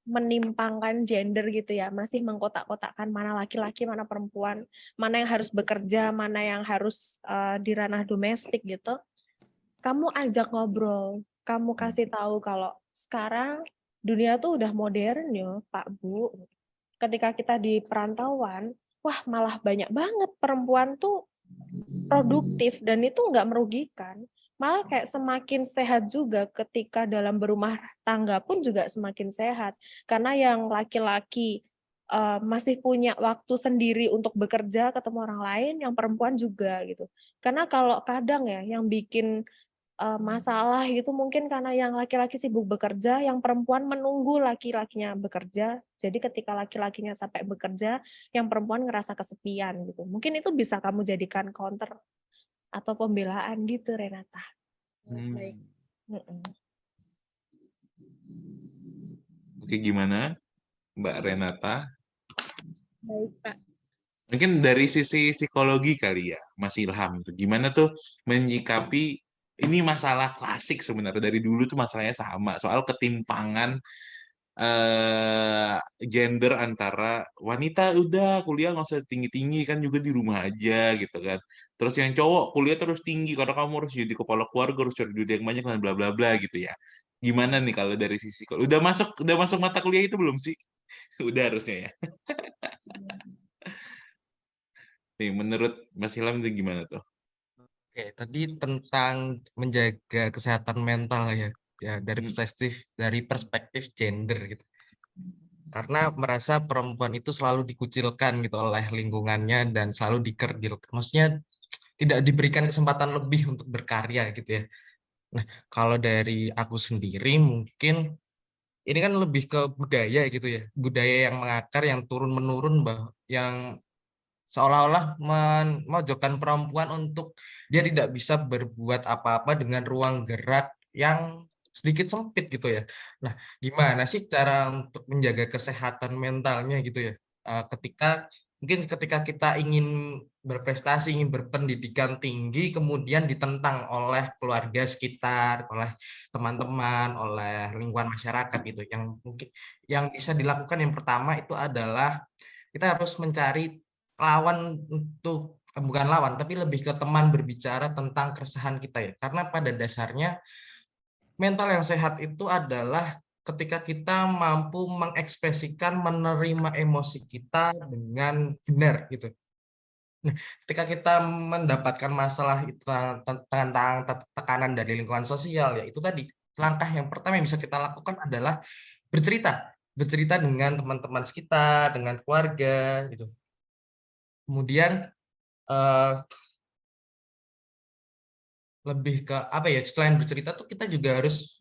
menimpangkan gender gitu ya, masih mengkotak-kotakkan mana laki-laki, mana perempuan, mana yang harus bekerja, mana yang harus di ranah domestik gitu, kamu ajak ngobrol, kamu kasih tahu kalau sekarang dunia tuh udah modern ya, Pak Bu. Ketika kita di perantauan, wah malah banyak banget perempuan tuh produktif dan itu nggak merugikan, malah kayak semakin sehat juga ketika dalam berumah tangga pun juga semakin sehat karena yang laki-laki masih punya waktu sendiri untuk bekerja ketemu orang lain, yang perempuan juga gitu. Karena kalau kadang ya yang bikin masalah itu mungkin karena yang laki-laki sibuk bekerja, yang perempuan menunggu laki-lakinya bekerja. Jadi ketika laki-lakinya sampai bekerja, yang perempuan ngerasa kesepian gitu. Mungkin itu bisa kamu jadikan counter atau pembelaan gitu, Renata. Baik. Oke, gimana Mbak Renata? Baik, Pak. Mungkin dari sisi psikologi kali ya, Mas Ilham. Gimana tuh menyikapi ini masalah klasik sebenarnya dari dulu tuh masalahnya sama soal ketimpangan gender antara wanita udah kuliah nggak usah tinggi-tinggi kan juga di rumah aja gitu kan. Terus yang cowok kuliah terus tinggi karena kamu harus jadi kepala keluarga harus cari duit yang banyak dan bla bla bla gitu ya. Gimana nih kalau dari sisi udah masuk mata kuliah itu belum sih? Udah harusnya ya. Nih menurut Mas Ilham itu gimana tuh? Oke, tadi tentang menjaga kesehatan mental ya, ya dari perspektif gender gitu. Karena merasa perempuan itu selalu dikucilkan gitu oleh lingkungannya dan selalu dikerdilkan. Maksudnya tidak diberikan kesempatan lebih untuk berkarya gitu ya. Nah, kalau dari aku sendiri mungkin ini kan lebih ke budaya gitu ya. Budaya yang mengakar, yang turun-menurun, yang seolah-olah memojokkan perempuan untuk dia tidak bisa berbuat apa-apa dengan ruang gerak yang sedikit sempit gitu ya. Nah, gimana sih cara untuk menjaga kesehatan mentalnya gitu ya? Ketika kita ingin berprestasi, ingin berpendidikan tinggi, kemudian ditentang oleh keluarga sekitar, oleh teman-teman, oleh lingkungan masyarakat gitu. Yang bisa dilakukan yang pertama itu adalah kita harus mencari lawan bukan lawan, tapi lebih ke teman berbicara tentang keresahan kita ya. Karena pada dasarnya mental yang sehat itu adalah ketika kita mampu mengekspresikan, menerima emosi kita dengan benar gitu. Nah, ketika kita mendapatkan masalah itu tentang tekanan dari lingkungan sosial, ya itu tadi langkah yang pertama yang bisa kita lakukan adalah bercerita dengan teman-teman sekitar, dengan keluarga gitu. Kemudian lebih ke apa ya, selain bercerita tuh kita juga harus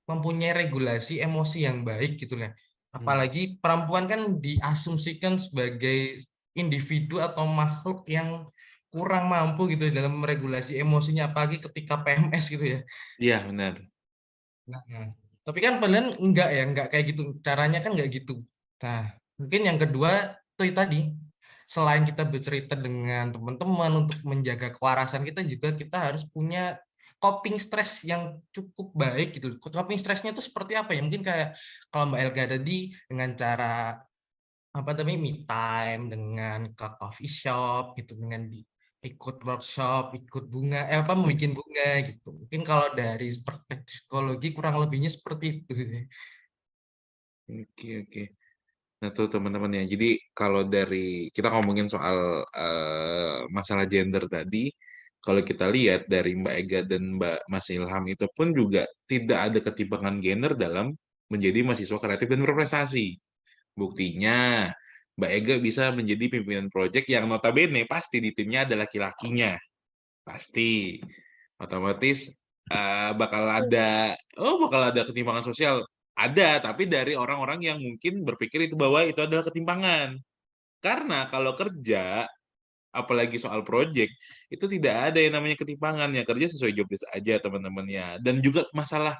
mempunyai regulasi emosi yang baik gitu ya. Apalagi perempuan kan diasumsikan sebagai individu atau makhluk yang kurang mampu gitu dalam meregulasi emosinya, apalagi ketika PMS gitu ya. Iya benar. Nah, tapi kan padahal enggak kayak gitu. Caranya kan enggak gitu. Nah, mungkin yang kedua itu tadi, selain kita bercerita dengan teman-teman untuk menjaga kewarasan kita juga kita harus punya coping stress yang cukup baik gitu. Coping stressnya itu seperti apa ya? Mungkin kayak kalau Mbak Elga tadi dengan cara apa namanya me time, dengan ke coffee shop gitu, dengan ikut workshop, ikut bikin bunga gitu. Mungkin kalau dari perspektif psikologi kurang lebihnya seperti itu sih. Oke, oke. Nah tuh teman-teman ya, jadi kalau dari kita ngomongin soal masalah gender tadi, kalau kita lihat dari Mbak Ega dan Mbak Mas Ilham itu pun juga tidak ada ketimpangan gender dalam menjadi mahasiswa kreatif dan berprestasi. Buktinya, Mbak Ega bisa menjadi pimpinan proyek yang notabene pasti di timnya ada laki-lakinya. Pasti. Otomatis bakal ada ketimpangan sosial. Ada, tapi dari orang-orang yang mungkin berpikir itu bahwa itu adalah ketimpangan. Karena kalau kerja, apalagi soal project, itu tidak ada yang namanya ketimpangan. Ya kerja sesuai job desk aja teman-temannya. Dan juga masalah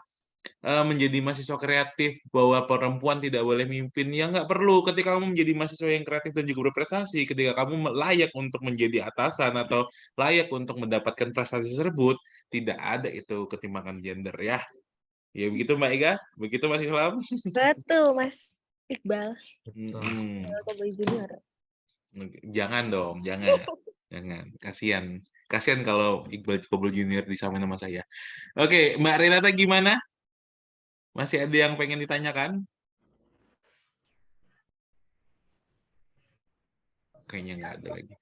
menjadi mahasiswa kreatif bahwa perempuan tidak boleh mimpin, ya nggak perlu. Ketika kamu menjadi mahasiswa yang kreatif dan juga berprestasi, ketika kamu layak untuk menjadi atasan atau layak untuk mendapatkan prestasi tersebut, tidak ada itu ketimpangan gender ya. Ya begitu Mbak Ega, begitu Mas Ilham. Betul, Mas Iqbal. Mm-mm. Koboi Junior. Jangan dong, jangan. Jangan, kasihan kalau Iqbal Kobol Junior disamain sama saya. Oke, Mbak Renata gimana? Masih ada yang pengen ditanyakan? Kayaknya nggak ada lagi.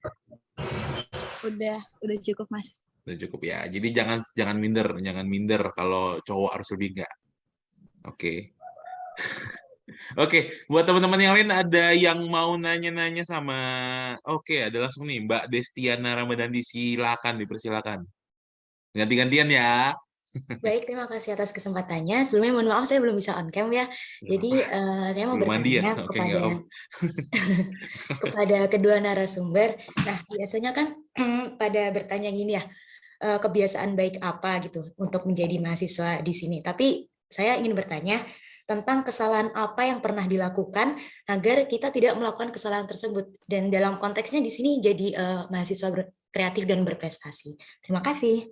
Udah cukup, Mas. Udah cukup ya. Jadi jangan minder kalau cowok harus lebih nggak. Oke. Oke, buat teman-teman yang lain ada yang mau nanya-nanya sama ada langsung nih Mbak Destiana Ramadhani, silakan dipersilakan. Ganti-gantian ya. Baik, terima kasih atas kesempatannya. Sebelumnya mohon maaf saya belum bisa on cam ya. Jadi saya mau Belum mandi ya? bertanya Oke, nggak apa. kepada kedua narasumber. Nah, biasanya kan pada bertanya gini ya, kebiasaan baik apa gitu untuk menjadi mahasiswa di sini. Tapi saya ingin bertanya, tentang kesalahan apa yang pernah dilakukan agar kita tidak melakukan kesalahan tersebut. Dan dalam konteksnya di sini jadi mahasiswa kreatif dan berprestasi. Terima kasih.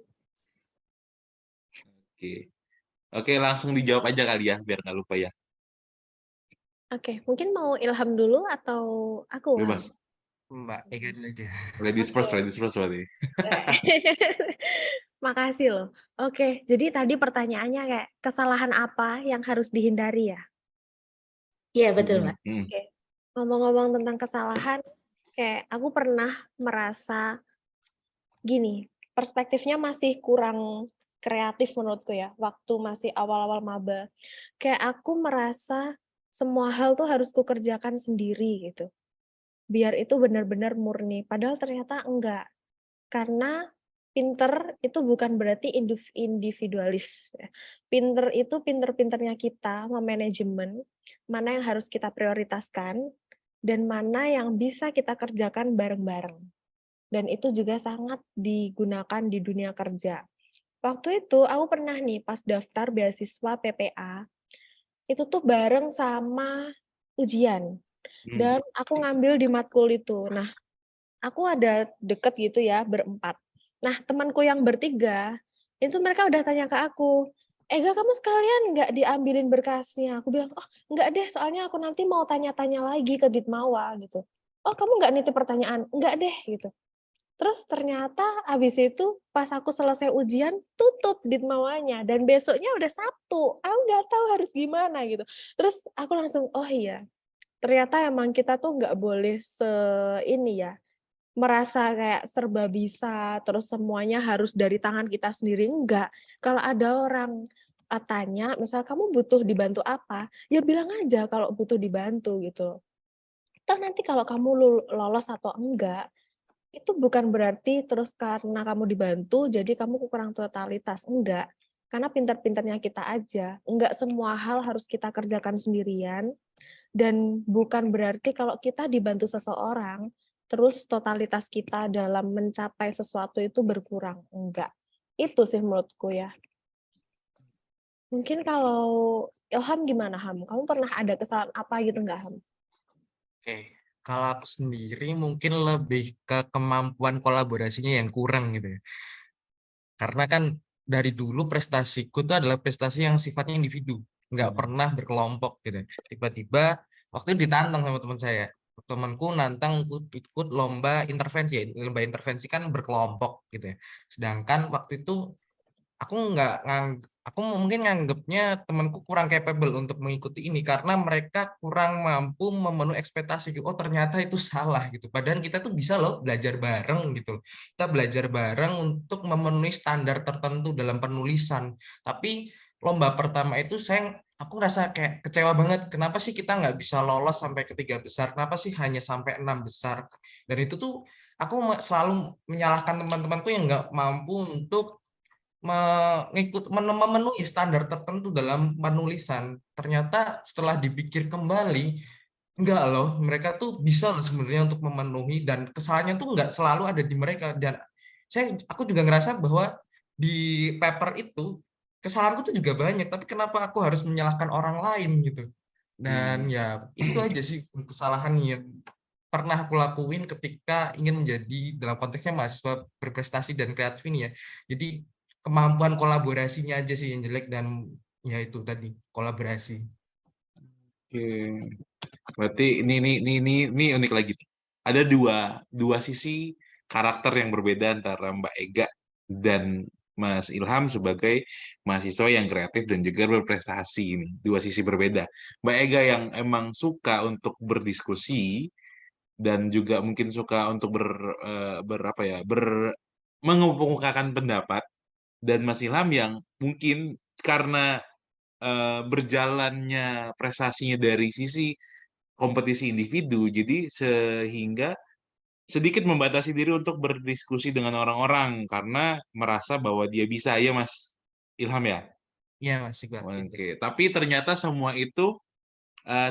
Oke, langsung dijawab aja kali ya, biar nggak lupa ya. Oke, mungkin mau Ilham dulu atau aku, Ham? Bebas. Mbak Ega dulu aja. Ladies first berarti. Makasih loh. Oke, jadi tadi pertanyaannya kayak kesalahan apa yang harus dihindari ya? Iya, betul, Mbak. Oke. Ngomong-ngomong tentang kesalahan, kayak aku pernah merasa gini, perspektifnya masih kurang kreatif menurutku ya, waktu masih awal-awal maba. Kayak aku merasa semua hal tuh harus kukerjakan sendiri gitu. Biar itu benar-benar murni, padahal ternyata enggak. Karena pinter itu bukan berarti individualis. Ya. Pinter itu pinter-pinternya kita memanajemen, mana yang harus kita prioritaskan, dan mana yang bisa kita kerjakan bareng-bareng. Dan itu juga sangat digunakan di dunia kerja. Waktu itu aku pernah nih pas daftar beasiswa PPA, itu tuh bareng sama ujian. Dan aku ngambil di matkul itu. Nah, aku ada deket gitu ya, berempat. Nah, temanku yang bertiga, itu mereka udah tanya ke aku, Ega, kamu sekalian nggak diambilin berkasnya? Aku bilang, oh nggak deh, soalnya aku nanti mau tanya-tanya lagi ke Ditmawa gitu. Oh, kamu nggak nitip pertanyaan? Nggak deh, gitu. Terus ternyata habis itu pas aku selesai ujian, tutup Ditmawanya. Dan besoknya udah Sabtu, aku nggak tahu harus gimana gitu. Terus aku langsung, oh iya, ternyata emang kita tuh nggak boleh ini ya, merasa kayak serba bisa, terus semuanya harus dari tangan kita sendiri, enggak. Kalau ada orang tanya, misal kamu butuh dibantu apa, ya bilang aja kalau butuh dibantu gitu. Toh nanti kalau kamu lolos atau enggak, itu bukan berarti terus karena kamu dibantu, jadi kamu kurang totalitas, enggak. Karena pintar-pintarnya kita aja, enggak semua hal harus kita kerjakan sendirian, dan bukan berarti kalau kita dibantu seseorang, terus totalitas kita dalam mencapai sesuatu itu berkurang. Enggak. Itu sih menurutku ya. Mungkin kalau Ilham gimana, Ham? Kamu pernah ada kesalahan apa gitu nggak, Ham? Oke, kalau aku sendiri mungkin lebih ke kemampuan kolaborasinya yang kurang gitu ya. Karena kan dari dulu prestasiku itu adalah prestasi yang sifatnya individu, nggak pernah berkelompok gitu. Tiba-tiba waktu itu ditantang sama teman saya. Temanku nantang ikut lomba intervensi, lomba intervensi kan berkelompok gitu ya. Sedangkan waktu itu aku mungkin nganggapnya temanku kurang capable untuk mengikuti ini karena mereka kurang mampu memenuhi ekspektasi. Oh ternyata itu salah gitu. Padahal kita tuh bisa loh belajar bareng gitu. Kita belajar bareng untuk memenuhi standar tertentu dalam penulisan. Tapi lomba pertama itu aku rasa kayak kecewa banget. Kenapa sih kita nggak bisa lolos sampai ke 3 besar? Kenapa sih hanya sampai 6 besar? Dan itu tuh aku selalu menyalahkan teman-temanku yang nggak mampu untuk memenuhi standar tertentu dalam penulisan. Ternyata setelah dipikir kembali, enggak loh, mereka tuh bisa loh sebenarnya untuk memenuhi, dan kesalahannya tuh enggak selalu ada di mereka. Dan aku juga ngerasa bahwa di paper itu kesalahanku tuh juga banyak, tapi kenapa aku harus menyalahkan orang lain gitu. Dan ya itu aja sih kesalahan yang pernah aku lakuin ketika ingin menjadi dalam konteksnya mahasiswa berprestasi dan kreatif ini ya. Jadi kemampuan kolaborasinya aja sih yang jelek, dan ya itu tadi kolaborasi. Oke. Berarti ini unik lagi. Ada dua sisi karakter yang berbeda antara Mbak Ega dan Mas Ilham sebagai mahasiswa yang kreatif dan juga berprestasi ini. Dua sisi berbeda. Mbak Ega yang emang suka untuk berdiskusi dan juga mungkin suka untuk mengemukakan pendapat, dan Mas Ilham yang mungkin karena berjalannya prestasinya dari sisi kompetisi individu, jadi sehingga sedikit membatasi diri untuk berdiskusi dengan orang-orang karena merasa bahwa dia bisa, ya Mas Ilham ya? Iya Mas Iqbal. Oke, tapi ternyata semua itu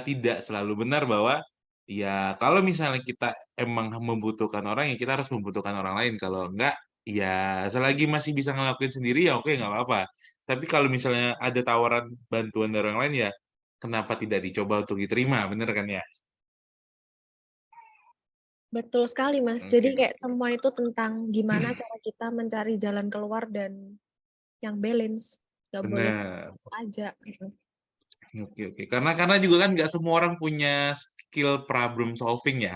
tidak selalu benar, bahwa ya kalau misalnya kita emang membutuhkan orang, ya kita harus membutuhkan orang lain. Kalau enggak, ya selagi masih bisa ngelakuin sendiri, ya oke, nggak apa-apa. Tapi kalau misalnya ada tawaran bantuan dari orang lain, ya kenapa tidak dicoba untuk diterima, bener kan ya? Betul sekali, Mas. Jadi Oke, kayak semua itu tentang gimana cara kita mencari jalan keluar dan yang balance. Nggak boleh bener. aja. Gitu. Oke. Karena juga kan nggak semua orang punya skill problem solving ya.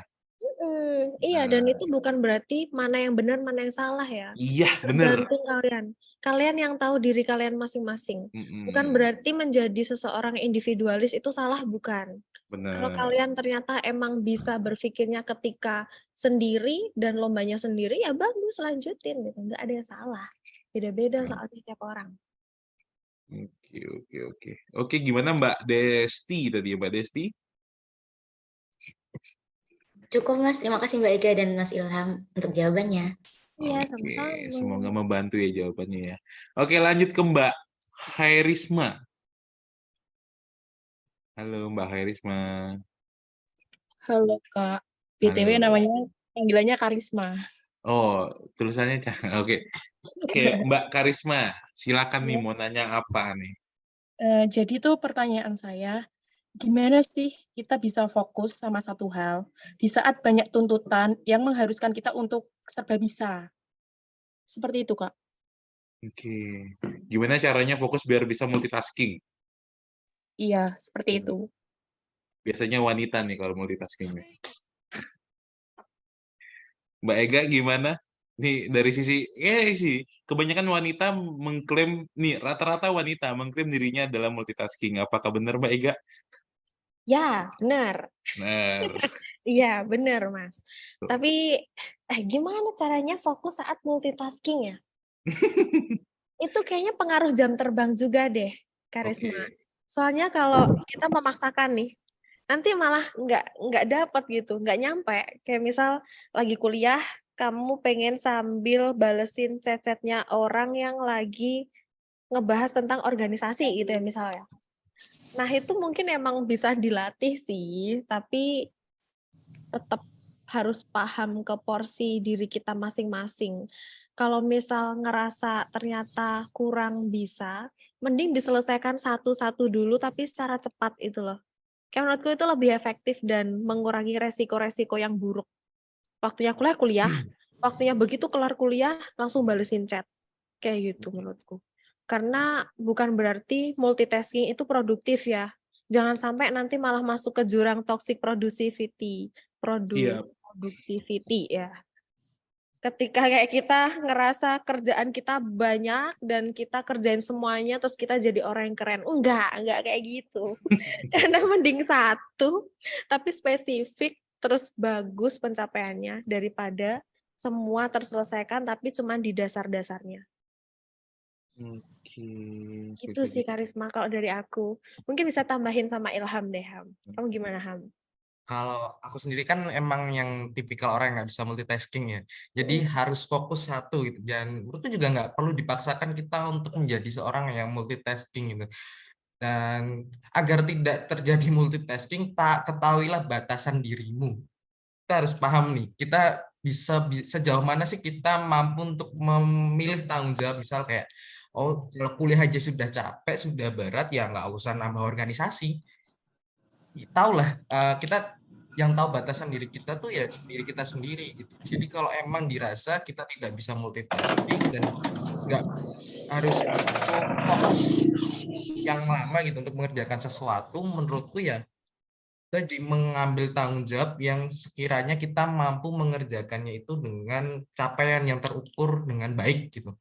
Iya, dan Nah, itu bukan berarti mana yang benar, mana yang salah ya. iya, bener. Tergantung kalian. Kalian yang tahu diri kalian masing-masing. Bukan Mm-mm, berarti menjadi seseorang individualis itu salah, bukan. Kalau bener. kalian ternyata emang bisa berpikirnya ketika sendiri dan lombanya sendiri, ya bagus, lanjutin gitu. Nggak ada yang salah. Beda-beda soalnya tiap orang. Oke. Oke, gimana Mbak Desti tadi ya, Mbak Desti? Cukup Mas, terima kasih Mbak Ega dan Mas Ilham untuk jawabannya. Iya, Oke, sama-sama. semoga membantu ya jawabannya ya. Oke, lanjut ke Mbak Khairisma. Halo Mbak Khairisma. Halo Kak, BTW Halo. namanya panggilannya Karisma. Oh, tulisannya Oke. Oke, Mbak Karisma, silakan nih mau nanya apa nih? Jadi tuh pertanyaan saya, gimana sih kita bisa fokus sama satu hal di saat banyak tuntutan yang mengharuskan kita untuk serba bisa? Seperti itu Kak. Oke. Gimana caranya fokus biar bisa multitasking? Iya, seperti itu. Biasanya wanita nih kalau multitasking. Mbak Ega gimana? Nih dari sih kebanyakan wanita mengklaim nih rata-rata wanita mengklaim dirinya adalah multitasking. Apakah benar Mbak Ega? Ya, benar. Benar. Iya, benar, Mas. Tapi gimana caranya fokus saat multitasking ya? Itu kayaknya pengaruh jam terbang juga deh, Karisma. Oke. Soalnya kalau kita memaksakan nih, nanti malah nggak dapet gitu, nggak nyampe. Kayak misal lagi kuliah, kamu pengen sambil balesin chat-chatnya orang yang lagi ngebahas tentang organisasi gitu ya misalnya. Nah itu mungkin emang bisa dilatih sih, tapi tetap harus paham ke porsi diri kita masing-masing. Kalau misal ngerasa ternyata kurang bisa, mending diselesaikan satu-satu dulu tapi secara cepat itu loh. Kayak menurutku itu lebih efektif dan mengurangi resiko-resiko yang buruk. Waktunya kuliah, waktunya begitu kelar kuliah langsung balesin chat. Kayak gitu menurutku. Karena bukan berarti multitasking itu produktif ya. Jangan sampai nanti malah masuk ke jurang toxic productivity. Iya. Productivity ya. Ketika kayak kita ngerasa kerjaan kita banyak dan kita kerjain semuanya terus kita jadi orang yang keren. Enggak kayak gitu. Karena mending satu tapi spesifik terus bagus pencapaiannya daripada semua terselesaikan tapi cuma di dasar-dasarnya. Oke. Gitu sih Karisma kalau dari aku. Mungkin bisa tambahin sama Ilham deh, Ham. Kamu gimana, Ham? Kalau aku sendiri kan emang yang tipikal orang yang nggak bisa multitasking ya. Jadi harus fokus satu gitu. Dan itu juga nggak perlu dipaksakan kita untuk menjadi seorang yang multitasking gitu. Dan agar tidak terjadi multitasking, tak ketahuilah batasan dirimu. Kita harus paham nih, kita bisa sejauh mana sih kita mampu untuk memilih tanggung jawab. Misal kayak, oh kalau kuliah aja sudah capek, sudah berat, ya nggak usah nambah organisasi. Tahulah, kita yang tahu batasan diri kita tuh ya diri kita sendiri gitu. Jadi kalau emang dirasa kita tidak bisa multitasking dan nggak harus fokus yang lama gitu untuk mengerjakan sesuatu, menurutku ya kita mengambil tanggung jawab yang sekiranya kita mampu mengerjakannya itu dengan capaian yang terukur dengan baik gitu.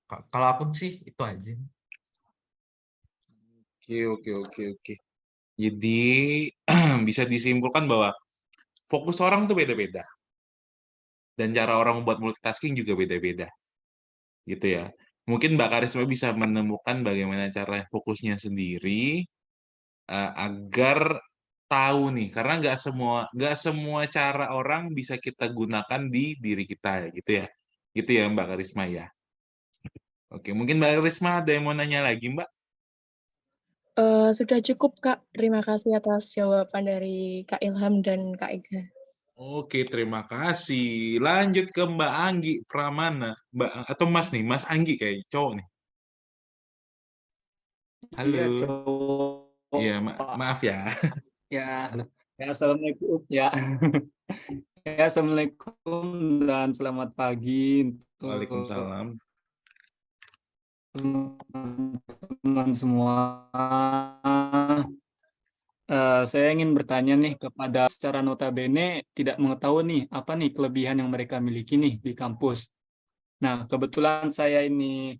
Kalau aku sih itu aja. Oke. Jadi bisa disimpulkan bahwa fokus orang tuh beda-beda. Dan cara orang membuat multitasking juga beda-beda. Gitu ya. Mungkin Mbak Karisma bisa menemukan bagaimana cara fokusnya sendiri agar tahu nih, karena nggak semua cara orang bisa kita gunakan di diri kita gitu ya Mbak Karisma ya. Oke, mungkin Mbak Karisma ada yang mau nanya lagi Mbak? Sudah cukup Kak, terima kasih atas jawaban dari Kak Ilham dan Kak Ega. Oke, terima kasih. Lanjut ke Mbak Anggi Pramana, atau Mas nih, Mas Anggi kayak cowok nih. Halo. Iya, cowok. Iya, maaf ya. Ya, assalamualaikum ya. Ya, assalamualaikum dan selamat pagi untuk Waalaikumsalam. teman-teman semua. Saya ingin bertanya nih kepada secara notabene tidak mengetahui nih apa nih kelebihan yang mereka miliki nih di kampus. Nah, kebetulan saya ini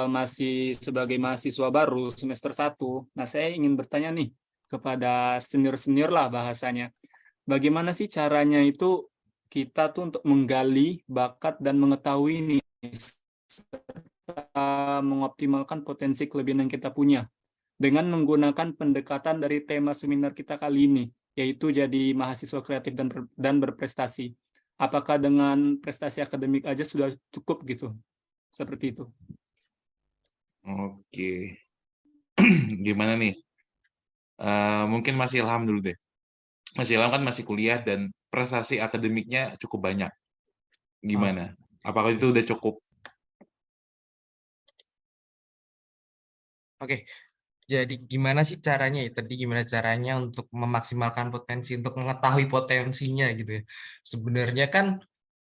masih sebagai mahasiswa baru semester 1. Nah, saya ingin bertanya nih kepada senior-senior lah bahasanya. Bagaimana sih caranya itu kita tuh untuk menggali bakat dan mengetahui nih serta mengoptimalkan potensi kelebihan yang kita punya dengan menggunakan pendekatan dari tema seminar kita kali ini, yaitu jadi mahasiswa kreatif dan berprestasi. Apakah dengan prestasi akademik aja sudah cukup gitu? Seperti itu. Oke. Gimana nih? Mungkin Mas Ilham dulu deh. Mas Ilham kan masih kuliah dan prestasi akademiknya cukup banyak. Gimana? Apakah itu udah cukup? Oke, jadi gimana sih caranya ya? Tadi gimana caranya untuk memaksimalkan potensi, untuk mengetahui potensinya gitu ya. Sebenarnya kan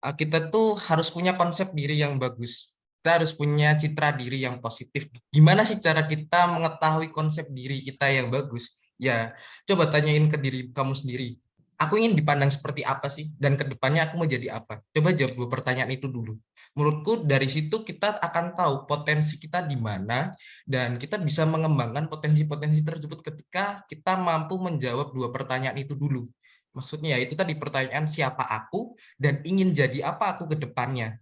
kita tuh harus punya konsep diri yang bagus. Kita harus punya citra diri yang positif. Gimana sih cara kita mengetahui konsep diri kita yang bagus? Ya, coba tanyain ke diri kamu sendiri. Aku ingin dipandang seperti apa sih? Dan ke depannya aku mau jadi apa? Coba jawab dua pertanyaan itu dulu. Menurutku dari situ kita akan tahu potensi kita di mana dan kita bisa mengembangkan potensi-potensi tersebut ketika kita mampu menjawab dua pertanyaan itu dulu. Maksudnya itu tadi pertanyaan siapa aku dan ingin jadi apa aku ke depannya.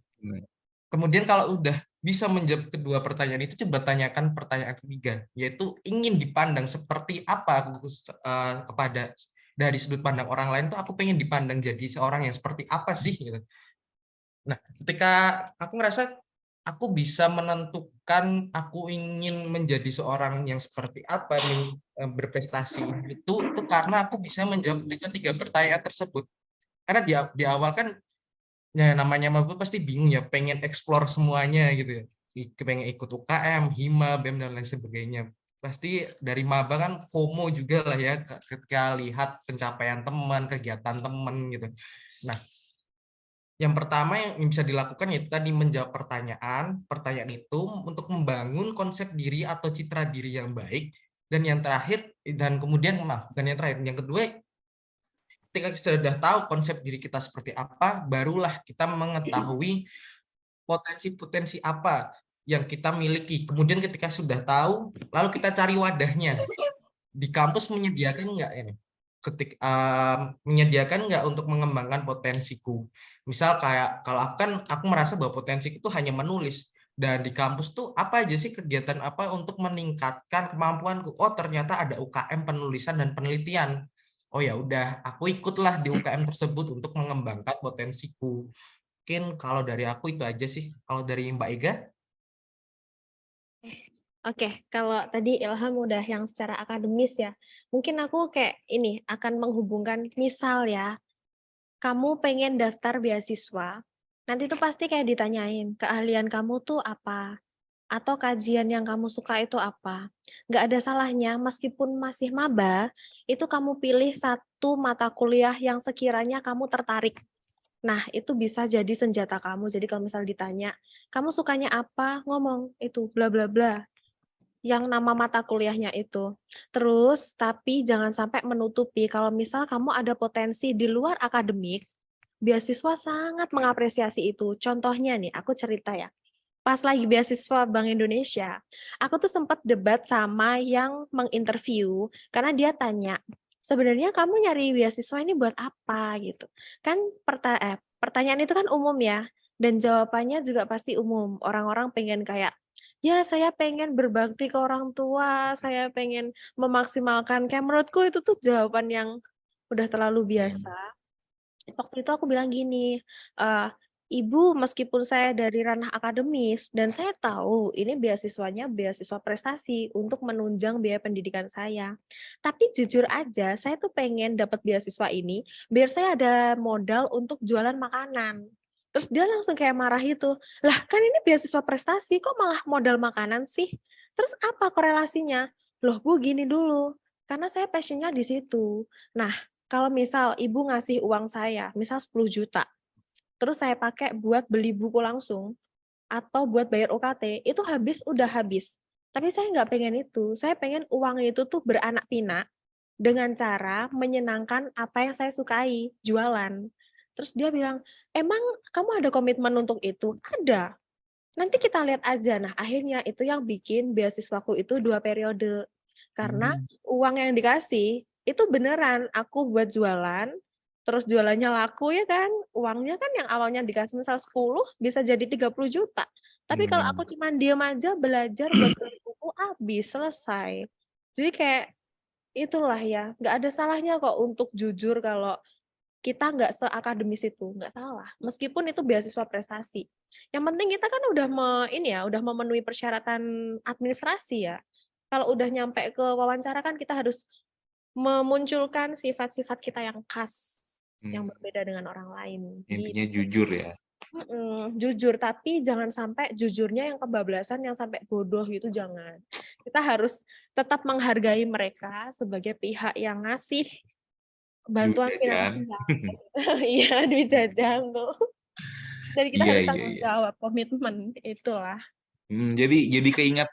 Kemudian kalau udah bisa menjawab kedua pertanyaan itu, coba tanyakan pertanyaan ketiga, yaitu ingin dipandang seperti apa aku kepada dari sudut pandang orang lain tuh aku pengen dipandang jadi seorang yang seperti apa sih gitu. Nah, ketika aku ngerasa aku bisa menentukan aku ingin menjadi seorang yang seperti apa nih berprestasi itu karena aku bisa menjawab tiga pertanyaan tersebut. Karena di awal kan ya namanya maba pasti bingung ya, pengen explore semuanya gitu ya. Pengen ikut UKM, Hima, BEM dan lain sebagainya. Pasti dari maba kan FOMO juga lah ya ketika lihat pencapaian teman, kegiatan teman gitu. Nah, yang pertama yang bisa dilakukan yaitu tadi menjawab pertanyaan itu untuk membangun konsep diri atau citra diri yang baik. Dan yang terakhir, dan kemudian yang kedua, ketika kita sudah tahu konsep diri kita seperti apa, barulah kita mengetahui potensi-potensi apa yang kita miliki. Kemudian ketika sudah tahu, lalu kita cari wadahnya. Di kampus menyediakan nggak ini? Menyediakan nggak untuk mengembangkan potensiku. Misal kayak kalau aku merasa bahwa potensiku itu hanya menulis, dan di kampus tuh apa aja sih kegiatan apa untuk meningkatkan kemampuanku? Oh ternyata ada UKM penulisan dan penelitian. Oh ya udah, aku ikutlah di UKM tersebut untuk mengembangkan potensiku. Mungkin kalau dari aku itu aja sih. Kalau dari Mbak Ega? Oke, kalau tadi Ilham udah yang secara akademis ya, mungkin aku kayak ini akan menghubungkan misal ya, kamu pengen daftar beasiswa, nanti tuh pasti kayak ditanyain, keahlian kamu tuh apa? Atau kajian yang kamu suka itu apa? Nggak ada salahnya, meskipun masih maba, itu kamu pilih satu mata kuliah yang sekiranya kamu tertarik. Nah, itu bisa jadi senjata kamu. Jadi kalau misal ditanya, kamu sukanya apa? Ngomong itu bla bla bla yang nama mata kuliahnya itu. Terus, tapi jangan sampai menutupi kalau misal kamu ada potensi di luar akademik, beasiswa sangat mengapresiasi itu. Contohnya nih, aku cerita ya. Pas lagi beasiswa Bank Indonesia, aku tuh sempat debat sama yang menginterview, karena dia tanya, sebenarnya kamu nyari beasiswa ini buat apa gitu. Kan pertanyaan itu kan umum ya, dan jawabannya juga pasti umum. Orang-orang pengen kayak, ya saya pengen berbakti ke orang tua, saya pengen memaksimalkan, kayak menurutku itu tuh jawaban yang udah terlalu biasa. Waktu itu aku bilang gini, Ibu meskipun saya dari ranah akademis dan saya tahu ini beasiswanya beasiswa prestasi untuk menunjang biaya pendidikan saya. Tapi jujur aja saya tuh pengen dapat beasiswa ini biar saya ada modal untuk jualan makanan. Terus dia langsung kayak marah itu, lah kan ini beasiswa prestasi kok malah modal makanan sih? Terus apa korelasinya? loh Bu gini dulu, karena saya passion-nya di situ. Nah, kalau misal Ibu ngasih uang saya, misal 10 juta, terus saya pakai buat beli buku langsung, atau buat bayar UKT, itu udah habis. Tapi saya nggak pengen itu, saya pengen uang itu tuh beranak pinak, dengan cara menyenangkan apa yang saya sukai, jualan. Terus dia bilang, "Emang kamu ada komitmen untuk itu?" "Ada, nanti kita lihat aja." Nah, akhirnya itu yang bikin beasiswaku itu 2 periode. Karena Hmm. uang yang dikasih, itu beneran aku buat jualan, terus jualannya laku ya kan, uangnya kan yang awalnya dikasih misal 10, bisa jadi 30 juta. Tapi kalau aku cuman diem aja belajar buat beli buku, habis, selesai. Jadi kayak itulah ya, nggak ada salahnya kok untuk jujur kalau kita nggak seakademis itu, nggak salah. Meskipun itu beasiswa prestasi. Yang penting kita kan udah udah memenuhi persyaratan administrasi ya. Kalau udah nyampe ke wawancara kan kita harus memunculkan sifat-sifat kita yang khas, yang berbeda dengan orang lain. Intinya Gitu. jujur ya. Jujur, tapi jangan sampai jujurnya yang kebablasan, yang sampai bodoh gitu, jangan. Kita harus tetap menghargai mereka sebagai pihak yang ngasih Duit bantuan jajan. finansial. Iya, duit jajan tuh. Jadi kita Iya, harus iya, tanggung iya. jawab, komitmen, itulah. Jadi keingat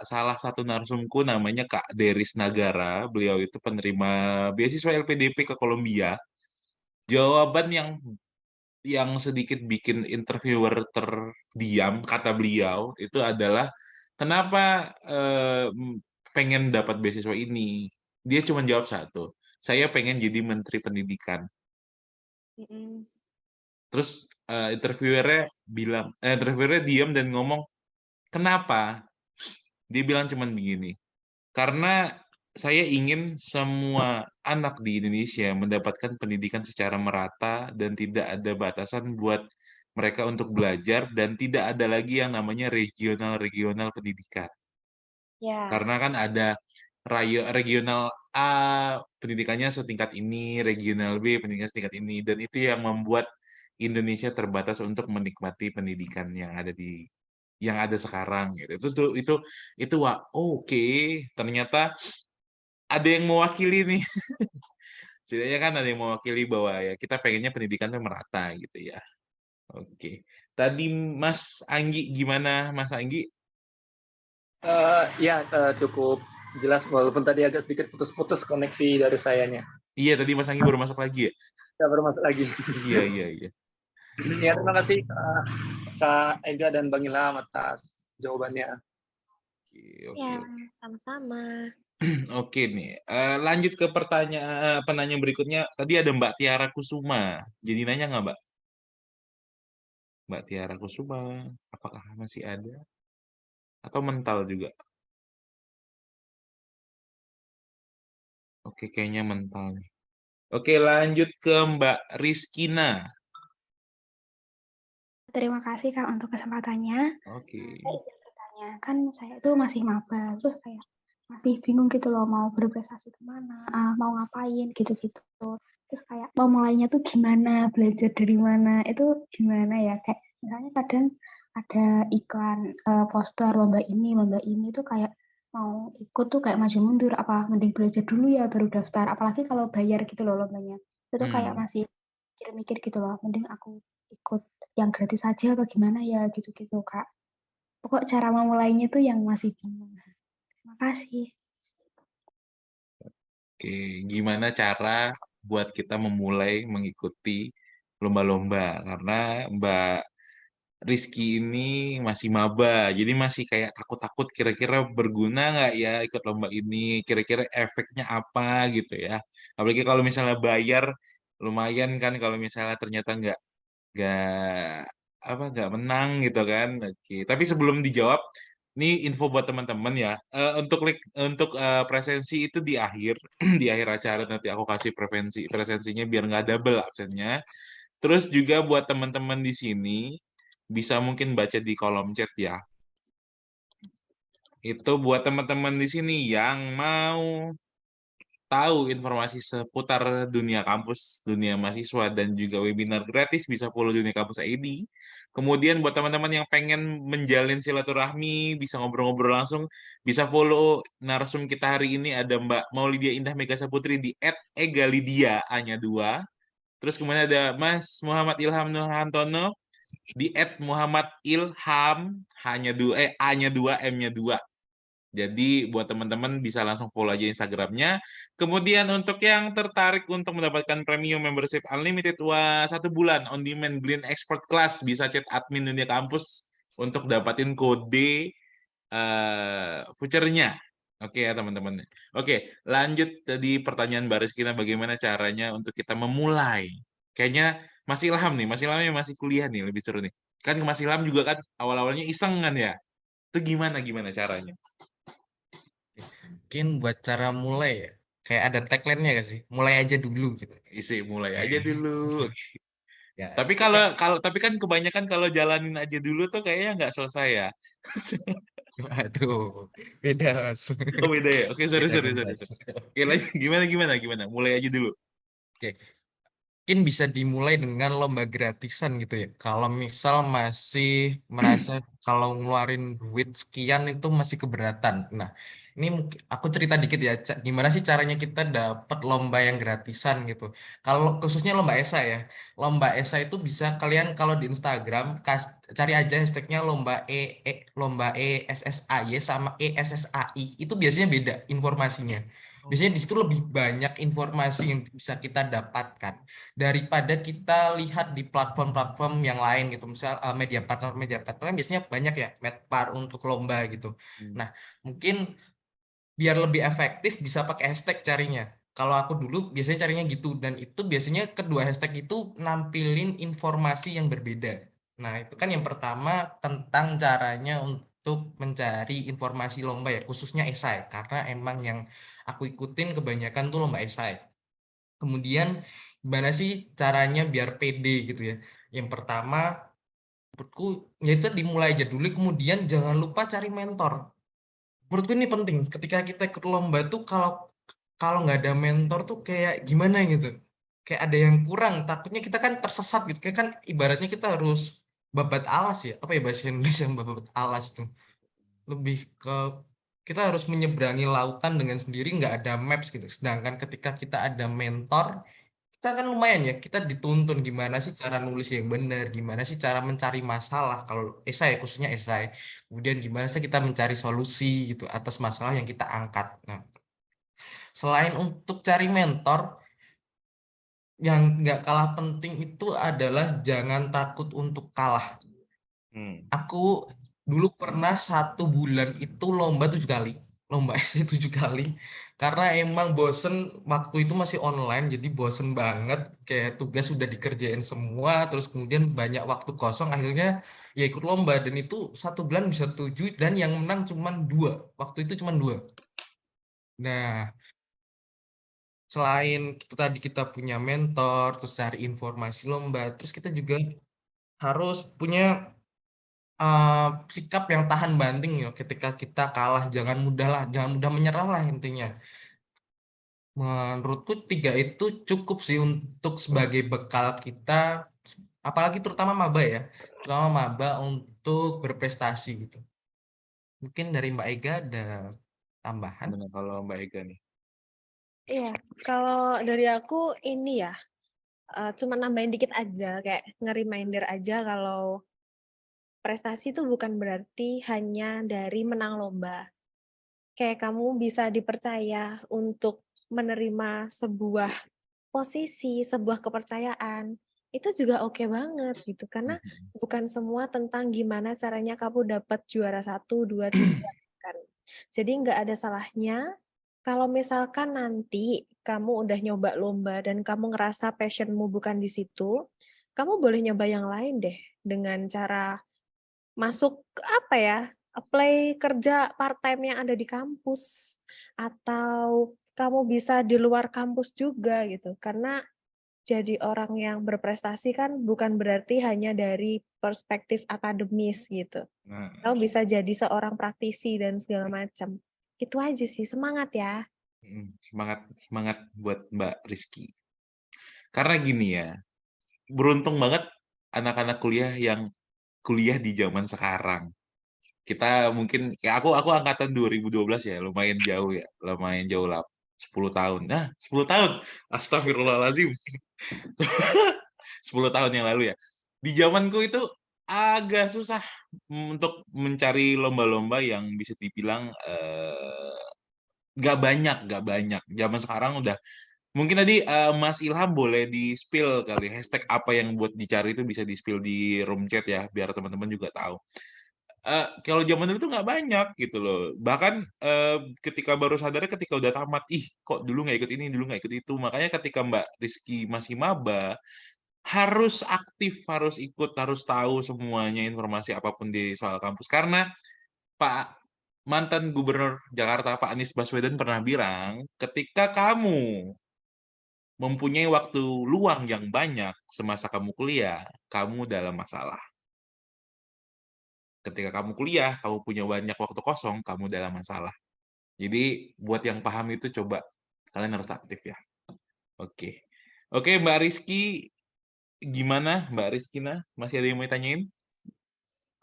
salah satu narsumku namanya Kak Deris Nagara. Beliau itu penerima beasiswa LPDP ke Kolombia. Jawaban yang sedikit bikin interviewer terdiam, kata beliau itu adalah kenapa pengen dapat beasiswa ini. Dia cuma jawab satu, saya pengen jadi Menteri Pendidikan. Terus interviewernya diam dan ngomong, kenapa? Dia bilang cuman begini, karena saya ingin semua anak di Indonesia mendapatkan pendidikan secara merata dan tidak ada batasan buat mereka untuk belajar dan tidak ada lagi yang namanya regional pendidikan. Ya. Karena kan ada regional A pendidikannya setingkat ini, regional B pendidikannya setingkat ini, dan itu yang membuat Indonesia terbatas untuk menikmati pendidikan yang ada sekarang gitu. Itu wah, oke, ternyata ada yang mewakili nih. Setidaknya kan ada yang mewakili bahwa ya kita pengennya pendidikan itu merata gitu ya. Oke. Tadi Mas Anggi gimana Mas Anggi? Ya, cukup jelas walaupun tadi agak sedikit putus-putus koneksi dari sayanya. Iya, tadi Mas Anggi baru masuk lagi ya? Ya, baru masuk lagi. Iya. Ya, terima kasih Kak Ega dan Bang Ilham atas jawabannya. Oke. Ya, sama-sama. Oke nih, lanjut ke penanya berikutnya. Tadi ada Mbak Tiara Kusuma. Jadi nanya nggak Mbak? Mbak Tiara Kusuma, apakah masih ada? Atau mental juga? Oke, kayaknya mental nih. Oke, lanjut ke Mbak Rizkina. Terima kasih Kak untuk kesempatannya. Oke. Saya izin bertanya, kan saya itu masih maba, terus kayak masih bingung gitu loh mau berprestasi kemana, mau ngapain gitu-gitu. Terus kayak mau mulainya tuh gimana, belajar dari mana, itu gimana ya, kayak misalnya kadang ada iklan poster lomba ini tuh kayak mau ikut tuh kayak maju mundur, apa mending belajar dulu ya baru daftar, apalagi kalau bayar gitu loh lombanya. Itu kayak masih mikir-mikir gitu loh, mending aku ikut yang gratis aja apa gimana ya gitu-gitu Kak. Pokok cara memulainya tuh yang masih bingung. Terima kasih. Oke, gimana cara buat kita memulai mengikuti lomba-lomba? Karena Mbak Rizky ini masih maba, jadi masih kayak takut-takut kira-kira berguna nggak ya ikut lomba ini, kira-kira efeknya apa gitu ya. Apalagi kalau misalnya bayar, lumayan kan kalau misalnya ternyata nggak menang gitu kan. Oke, tapi sebelum dijawab, ini info buat teman-teman ya. Untuk presensi itu di akhir di akhir acara nanti aku kasih presensinya biar nggak double absennya. Terus juga buat teman-teman di sini bisa mungkin baca di kolom chat ya. Itu buat teman-teman di sini yang mau tahu informasi seputar dunia kampus, dunia mahasiswa, dan juga webinar gratis, bisa follow Dunia Kampus ID. Kemudian buat teman-teman yang pengen menjalin silaturahmi, bisa ngobrol-ngobrol langsung, bisa follow narsum kita hari ini, ada Mbak Maulidia Indah Mega Saputri di @egalidia A-nya 2. Terus kemudian ada Mas Muhammad Ilham Nurhantono di @muhammadilham A-nya 2, M-nya 2. Jadi buat teman-teman bisa langsung follow aja Instagramnya. Kemudian untuk yang tertarik untuk mendapatkan premium membership unlimited 1 bulan on demand Glean Expert Class, bisa chat admin Dunia Kampus untuk dapatin kode vouchernya. Oke ya teman-teman. Oke, lanjut tadi pertanyaan Mbak Rizkina, bagaimana caranya untuk kita memulai. Kayaknya Mas Ilham nih, Mas Ilham yang masih kuliah nih, lebih seru nih. Kan Mas Ilham juga kan awal-awalnya iseng kan ya. Itu gimana caranya? Mungkin buat cara mulai ya, kayak ada tagline-nya gak sih? Mulai aja dulu gitu. Isi mulai aja dulu. Ya, Tapi tapi kan kebanyakan kalau jalanin aja dulu tuh kayaknya nggak selesai ya. waduh, beda Mas. Oh beda ya. Oke, sorry. Beda konteks. Oke, lanjut. Gimana? Mulai aja dulu. Oke, mungkin bisa dimulai dengan lomba gratisan gitu ya. Kalau misal masih merasa kalau ngeluarin duit sekian itu masih keberatan. Nah, ini mungkin aku cerita dikit ya, gimana sih caranya kita dapat lomba yang gratisan gitu. Kalau khususnya lomba esai ya, lomba esai itu bisa kalian kalau di Instagram cari aja hashtagnya lomba ESSAY sama ESSAI, itu biasanya beda informasinya. Biasanya di situ lebih banyak informasi yang bisa kita dapatkan daripada kita lihat di platform-platform yang lain gitu. Misal media partner kan biasanya banyak ya, Medpar untuk lomba gitu. Nah, mungkin biar lebih efektif bisa pakai hashtag carinya. Kalau aku dulu biasanya carinya gitu, dan itu biasanya kedua hashtag itu nampilin informasi yang berbeda. Nah, itu kan yang pertama tentang caranya untuk mencari informasi lomba ya, khususnya esai, karena emang yang aku ikutin kebanyakan tuh lomba esai. Kemudian gimana sih caranya biar pede gitu ya? Yang pertama, menurutku yaitu dimulai aja dulu, kemudian jangan lupa cari mentor. Menurutku ini penting. Ketika kita ikut lomba tuh kalau nggak ada mentor tuh kayak gimana gitu. Kayak ada yang kurang. Takutnya kita kan tersesat gitu. Kayak kan ibaratnya kita harus babat alas ya. Apa ya bahasa Indonesia babat alas tuh? Lebih ke kita harus menyeberangi lautan dengan sendiri, nggak ada maps gitu. Sedangkan ketika kita ada mentor, kita kan lumayan ya, kita dituntun gimana sih cara nulis yang benar, gimana sih cara mencari masalah, kalau esai khususnya esai, kemudian gimana sih kita mencari solusi gitu atas masalah yang kita angkat. Nah, selain untuk cari mentor, yang nggak kalah penting itu adalah jangan takut untuk kalah. Aku dulu pernah 1 bulan itu lomba 7 kali, lomba esai 7 kali, karena emang bosen, waktu itu masih online, jadi bosen banget, kayak tugas sudah dikerjain semua, terus kemudian banyak waktu kosong, akhirnya ya ikut lomba, dan itu 1 bulan bisa 7, dan yang menang cuma 2, waktu itu cuma 2. Nah, selain itu tadi kita punya mentor, terus cari informasi lomba, terus kita juga harus punya sikap yang tahan banting ya ketika kita kalah, jangan mudah menyerah lah intinya. Menurutku 3 itu cukup sih untuk sebagai bekal kita, apalagi terutama maba untuk berprestasi gitu. Mungkin dari Mbak Ega ada tambahan? Gimana kalau Mbak Ega nih? Iya, kalau dari aku ini ya, cuma nambahin dikit aja, kayak nge-reminder aja kalau prestasi itu bukan berarti hanya dari menang lomba. Kayak kamu bisa dipercaya untuk menerima sebuah posisi, sebuah kepercayaan, itu juga oke banget gitu. Karena bukan semua tentang gimana caranya kamu dapat juara 1, 2, 3 kan. Jadi nggak ada salahnya kalau misalkan nanti kamu udah nyoba lomba dan kamu ngerasa passion-mu bukan di situ, kamu boleh nyoba yang lain deh dengan cara masuk apa ya, apply kerja part-time yang ada di kampus, atau kamu bisa di luar kampus juga gitu. Karena jadi orang yang berprestasi kan bukan berarti hanya dari perspektif akademis gitu. Kamu bisa jadi seorang praktisi dan segala macam. Itu aja sih, semangat ya. Semangat semangat buat Mbak Rizky. Karena gini ya, beruntung banget anak-anak kuliah yang kuliah di zaman sekarang. Kita mungkin kayak aku angkatan 2012 ya, lumayan jauh lah. 10 tahun. Nah, 10 tahun. Astagfirullahalazim. 10 tahun yang lalu ya. Di zamanku itu agak susah untuk mencari lomba-lomba yang bisa dibilang nggak banyak. Zaman sekarang udah mungkin tadi Mas Ilham boleh di-spill kali hashtag apa yang buat dicari itu bisa di-spill di room chat ya biar teman-teman juga tahu. Kalau zaman dulu tuh nggak banyak gitu loh. Bahkan ketika baru sadar ketika udah tamat, ih kok dulu nggak ikut ini, dulu nggak ikut itu. Makanya ketika Mbak Rizky masih maba, harus aktif, harus ikut, harus tahu semuanya informasi apapun di soal kampus. Karena Pak mantan Gubernur Jakarta Pak Anies Baswedan pernah bilang, ketika kamu mempunyai waktu luang yang banyak semasa kamu kuliah, kamu dalam masalah. Ketika kamu kuliah, kamu punya banyak waktu kosong, kamu dalam masalah. Jadi buat yang paham itu coba kalian harus aktif ya. Oke. Oke, Mbak Rizky, gimana Mbak Rizkina? Masih ada yang mau ditanyain?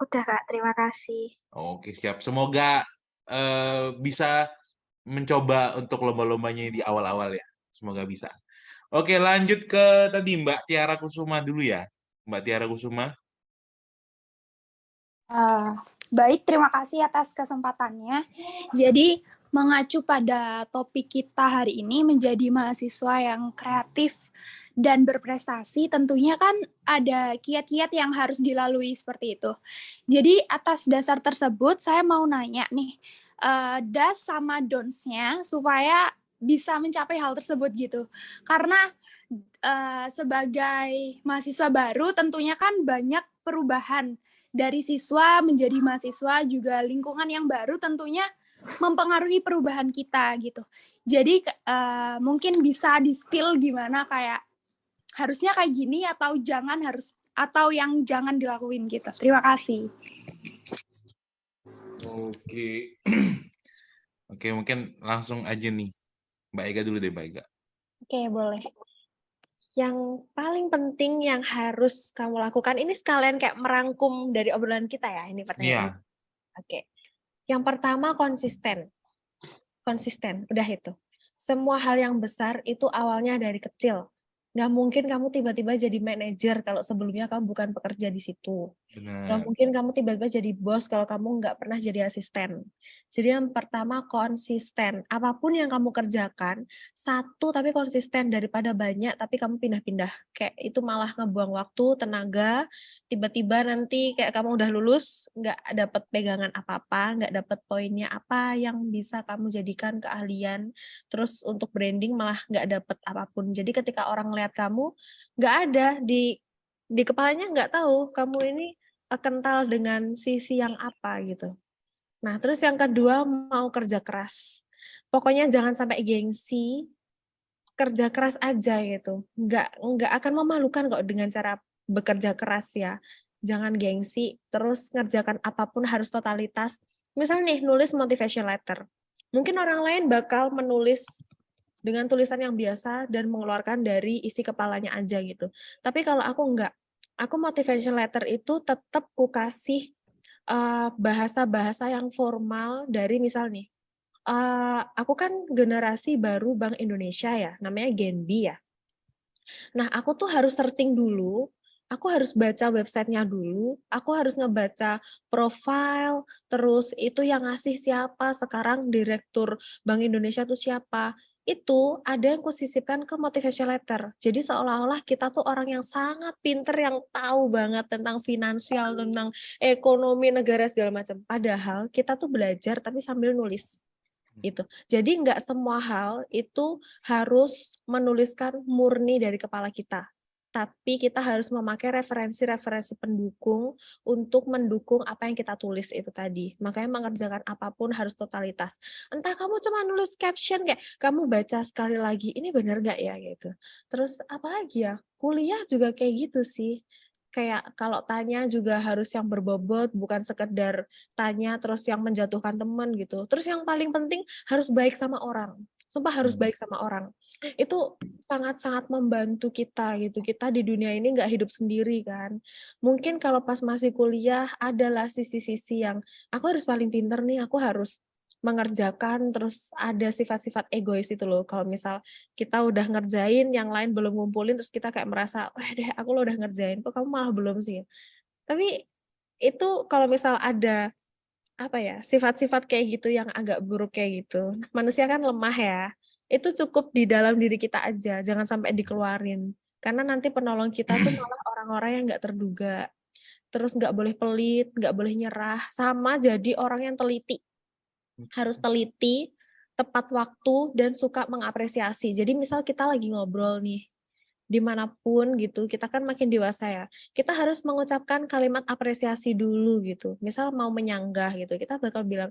Udah Kak, terima kasih. Oke, siap. Semoga bisa mencoba untuk lomba-lombanya di awal-awal ya. Semoga bisa. Oke, lanjut ke tadi Mbak Tiara Kusuma dulu ya. Mbak Tiara Kusuma. Baik, terima kasih atas kesempatannya. Jadi, mengacu pada topik kita hari ini menjadi mahasiswa yang kreatif dan berprestasi, tentunya kan ada kiat-kiat yang harus dilalui seperti itu. Jadi, atas dasar tersebut, saya mau nanya nih, das sama don'ts-nya supaya bisa mencapai hal tersebut gitu. Karena sebagai mahasiswa baru tentunya kan banyak perubahan dari siswa menjadi mahasiswa, juga lingkungan yang baru tentunya mempengaruhi perubahan kita gitu. Jadi mungkin bisa di-spill gimana kayak harusnya kayak gini atau yang jangan dilakuin gitu. Terima kasih. Oke. Oke, mungkin langsung aja nih. Mbak Ega dulu deh, Mbak Ega. Oke, boleh. Yang paling penting yang harus kamu lakukan, ini sekalian kayak merangkum dari obrolan kita ya, ini pertanyaan. Oke. Yang pertama konsisten. Konsisten, udah itu. Semua hal yang besar itu awalnya dari kecil. Nggak mungkin kamu tiba-tiba jadi manajer kalau sebelumnya kamu bukan pekerja di situ. Nggak mungkin kamu tiba-tiba jadi bos kalau kamu nggak pernah jadi asisten. Jadi yang pertama konsisten. Apapun yang kamu kerjakan, satu tapi konsisten daripada banyak tapi kamu pindah-pindah. Kayak itu malah ngebuang waktu, tenaga, tiba-tiba nanti kayak kamu udah lulus, nggak dapat pegangan apa-apa, nggak dapat poinnya apa yang bisa kamu jadikan keahlian, terus untuk branding malah nggak dapat apapun. Jadi ketika orang lihat kamu, nggak ada di kepalanya nggak tahu kamu ini kental dengan sisi yang apa gitu. Nah, terus yang kedua mau kerja keras. Pokoknya jangan sampai gengsi, kerja keras aja gitu. Nggak akan memalukan kok dengan cara bekerja keras ya. Jangan gengsi, terus ngerjakan apapun harus totalitas. Misalnya nih, nulis motivation letter. Mungkin orang lain bakal menulis dengan tulisan yang biasa dan mengeluarkan dari isi kepalanya aja gitu. Tapi kalau aku enggak, aku motivation letter itu tetap ku kasih bahasa-bahasa yang formal dari misal nih, aku kan generasi baru Bank Indonesia ya, namanya Genbi ya. Nah, aku tuh harus searching dulu, aku harus baca websitenya dulu, aku harus ngebaca profile, terus itu yang ngasih siapa, sekarang direktur Bank Indonesia tuh siapa. Itu ada yang kusisipkan ke motivation letter. Jadi seolah-olah kita tuh orang yang sangat pinter, yang tahu banget tentang finansial, tentang ekonomi negara segala macam. Padahal kita tuh belajar tapi sambil nulis. Gitu. Jadi nggak semua hal itu harus menuliskan murni dari kepala kita. Tapi kita harus memakai referensi-referensi pendukung untuk mendukung apa yang kita tulis itu tadi. Makanya mengerjakan apapun harus totalitas. Entah kamu cuma nulis caption kayak, kamu baca sekali lagi, ini benar nggak ya gitu. Terus apalagi ya, kuliah juga kayak gitu sih. Kayak kalau tanya juga harus yang berbobot, bukan sekedar tanya terus yang menjatuhkan teman gitu. Terus yang paling penting harus baik sama orang. sumpah harus baik sama orang. Itu sangat-sangat membantu kita gitu. Kita di dunia ini nggak hidup sendiri kan. Mungkin kalau pas masih kuliah adalah sisi-sisi yang aku harus paling pinter nih, aku harus mengerjakan, terus ada sifat-sifat egois itu loh. Kalau misal kita udah ngerjain, yang lain belum ngumpulin, terus kita kayak merasa, wah deh aku lo udah ngerjain, kok kamu malah belum sih. Tapi itu kalau misal ada apa ya, sifat-sifat kayak gitu yang agak buruk kayak gitu. Manusia kan lemah ya. Itu cukup di dalam diri kita aja, jangan sampai dikeluarin. Karena nanti penolong kita tuh malah orang-orang yang nggak terduga. Terus nggak boleh pelit, nggak boleh nyerah, sama jadi orang yang teliti. Harus teliti, tepat waktu, dan suka mengapresiasi. Jadi misal kita lagi ngobrol nih, dimanapun gitu, kita kan makin dewasa ya, kita harus mengucapkan kalimat apresiasi dulu gitu. Misal mau menyanggah gitu, kita bakal bilang,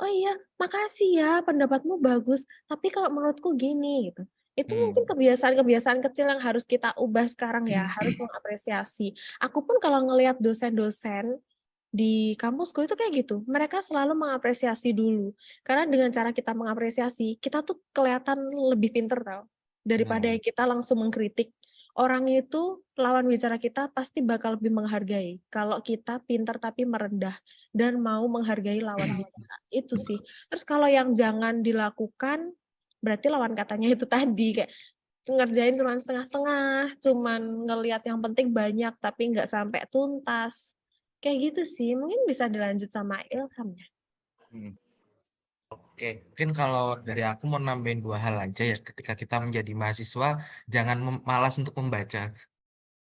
oh iya, makasih ya, pendapatmu bagus, tapi kalau menurutku gini gitu. Itu mungkin kebiasaan-kebiasaan kecil yang harus kita ubah sekarang ya, harus mengapresiasi. Aku pun kalau ngelihat dosen-dosen di kampusku itu kayak gitu, mereka selalu mengapresiasi dulu. Karena dengan cara kita mengapresiasi, kita tuh kelihatan lebih pinter tau. Daripada yang kita langsung mengkritik. Orang itu, lawan bicara kita pasti bakal lebih menghargai. Kalau kita pinter tapi merendah dan mau menghargai lawan bicara. Itu sih. Terus kalau yang jangan dilakukan, berarti lawan katanya itu tadi. Kayak ngerjain cuma setengah-setengah, cuman ngelihat yang penting banyak tapi nggak sampai tuntas. Kayak gitu sih, mungkin bisa dilanjut sama Ilham ya. Oke, mungkin kalau dari aku mau nambahin 2 hal aja ya, ketika kita menjadi mahasiswa, jangan malas untuk membaca.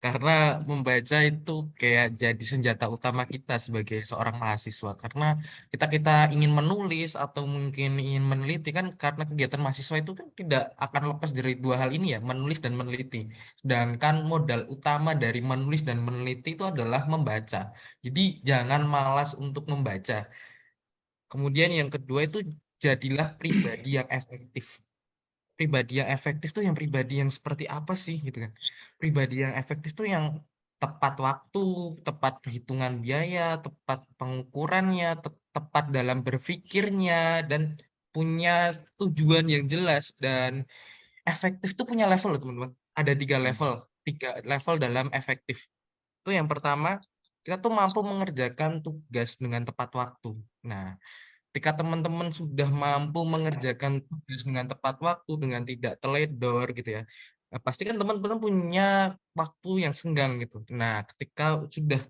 Karena membaca itu kayak jadi senjata utama kita sebagai seorang mahasiswa. Karena kita ingin menulis atau mungkin ingin meneliti kan, karena kegiatan mahasiswa itu kan tidak akan lepas dari 2 hal ini ya, menulis dan meneliti. Sedangkan modal utama dari menulis dan meneliti itu adalah membaca. Jadi jangan malas untuk membaca. Kemudian yang kedua itu jadilah pribadi yang efektif. Pribadi yang efektif tuh yang pribadi yang seperti apa sih gitu kan. Pribadi yang efektif tuh yang tepat waktu, tepat perhitungan biaya, tepat pengukurannya, tepat dalam berpikirnya, dan punya tujuan yang jelas. Dan efektif tuh punya level loh teman-teman. Ada 3 level dalam efektif. Itu yang pertama, kita tuh mampu mengerjakan tugas dengan tepat waktu. Nah, ketika teman-teman sudah mampu mengerjakan tugas dengan tepat waktu, dengan tidak teledor gitu ya, pasti kan teman-teman punya waktu yang senggang gitu. Nah, ketika sudah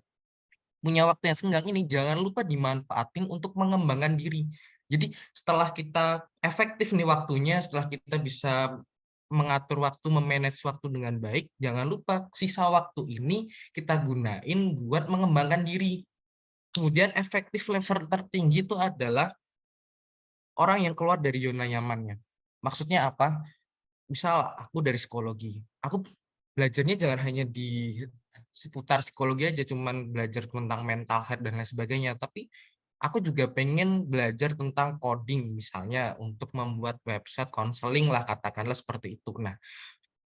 punya waktu yang senggang ini, jangan lupa dimanfaatin untuk mengembangkan diri. Jadi setelah kita efektif nih waktunya, setelah kita bisa mengatur waktu, memanage waktu dengan baik, jangan lupa sisa waktu ini kita gunain buat mengembangkan diri. Kemudian efektif level tertinggi itu adalah orang yang keluar dari zona nyamannya. Maksudnya apa? Misal aku dari psikologi, aku belajarnya jangan hanya di seputar psikologi aja, cuman belajar tentang mental health dan lain sebagainya, tapi aku juga pengen belajar tentang coding misalnya untuk membuat website konseling lah, katakanlah seperti itu. Nah,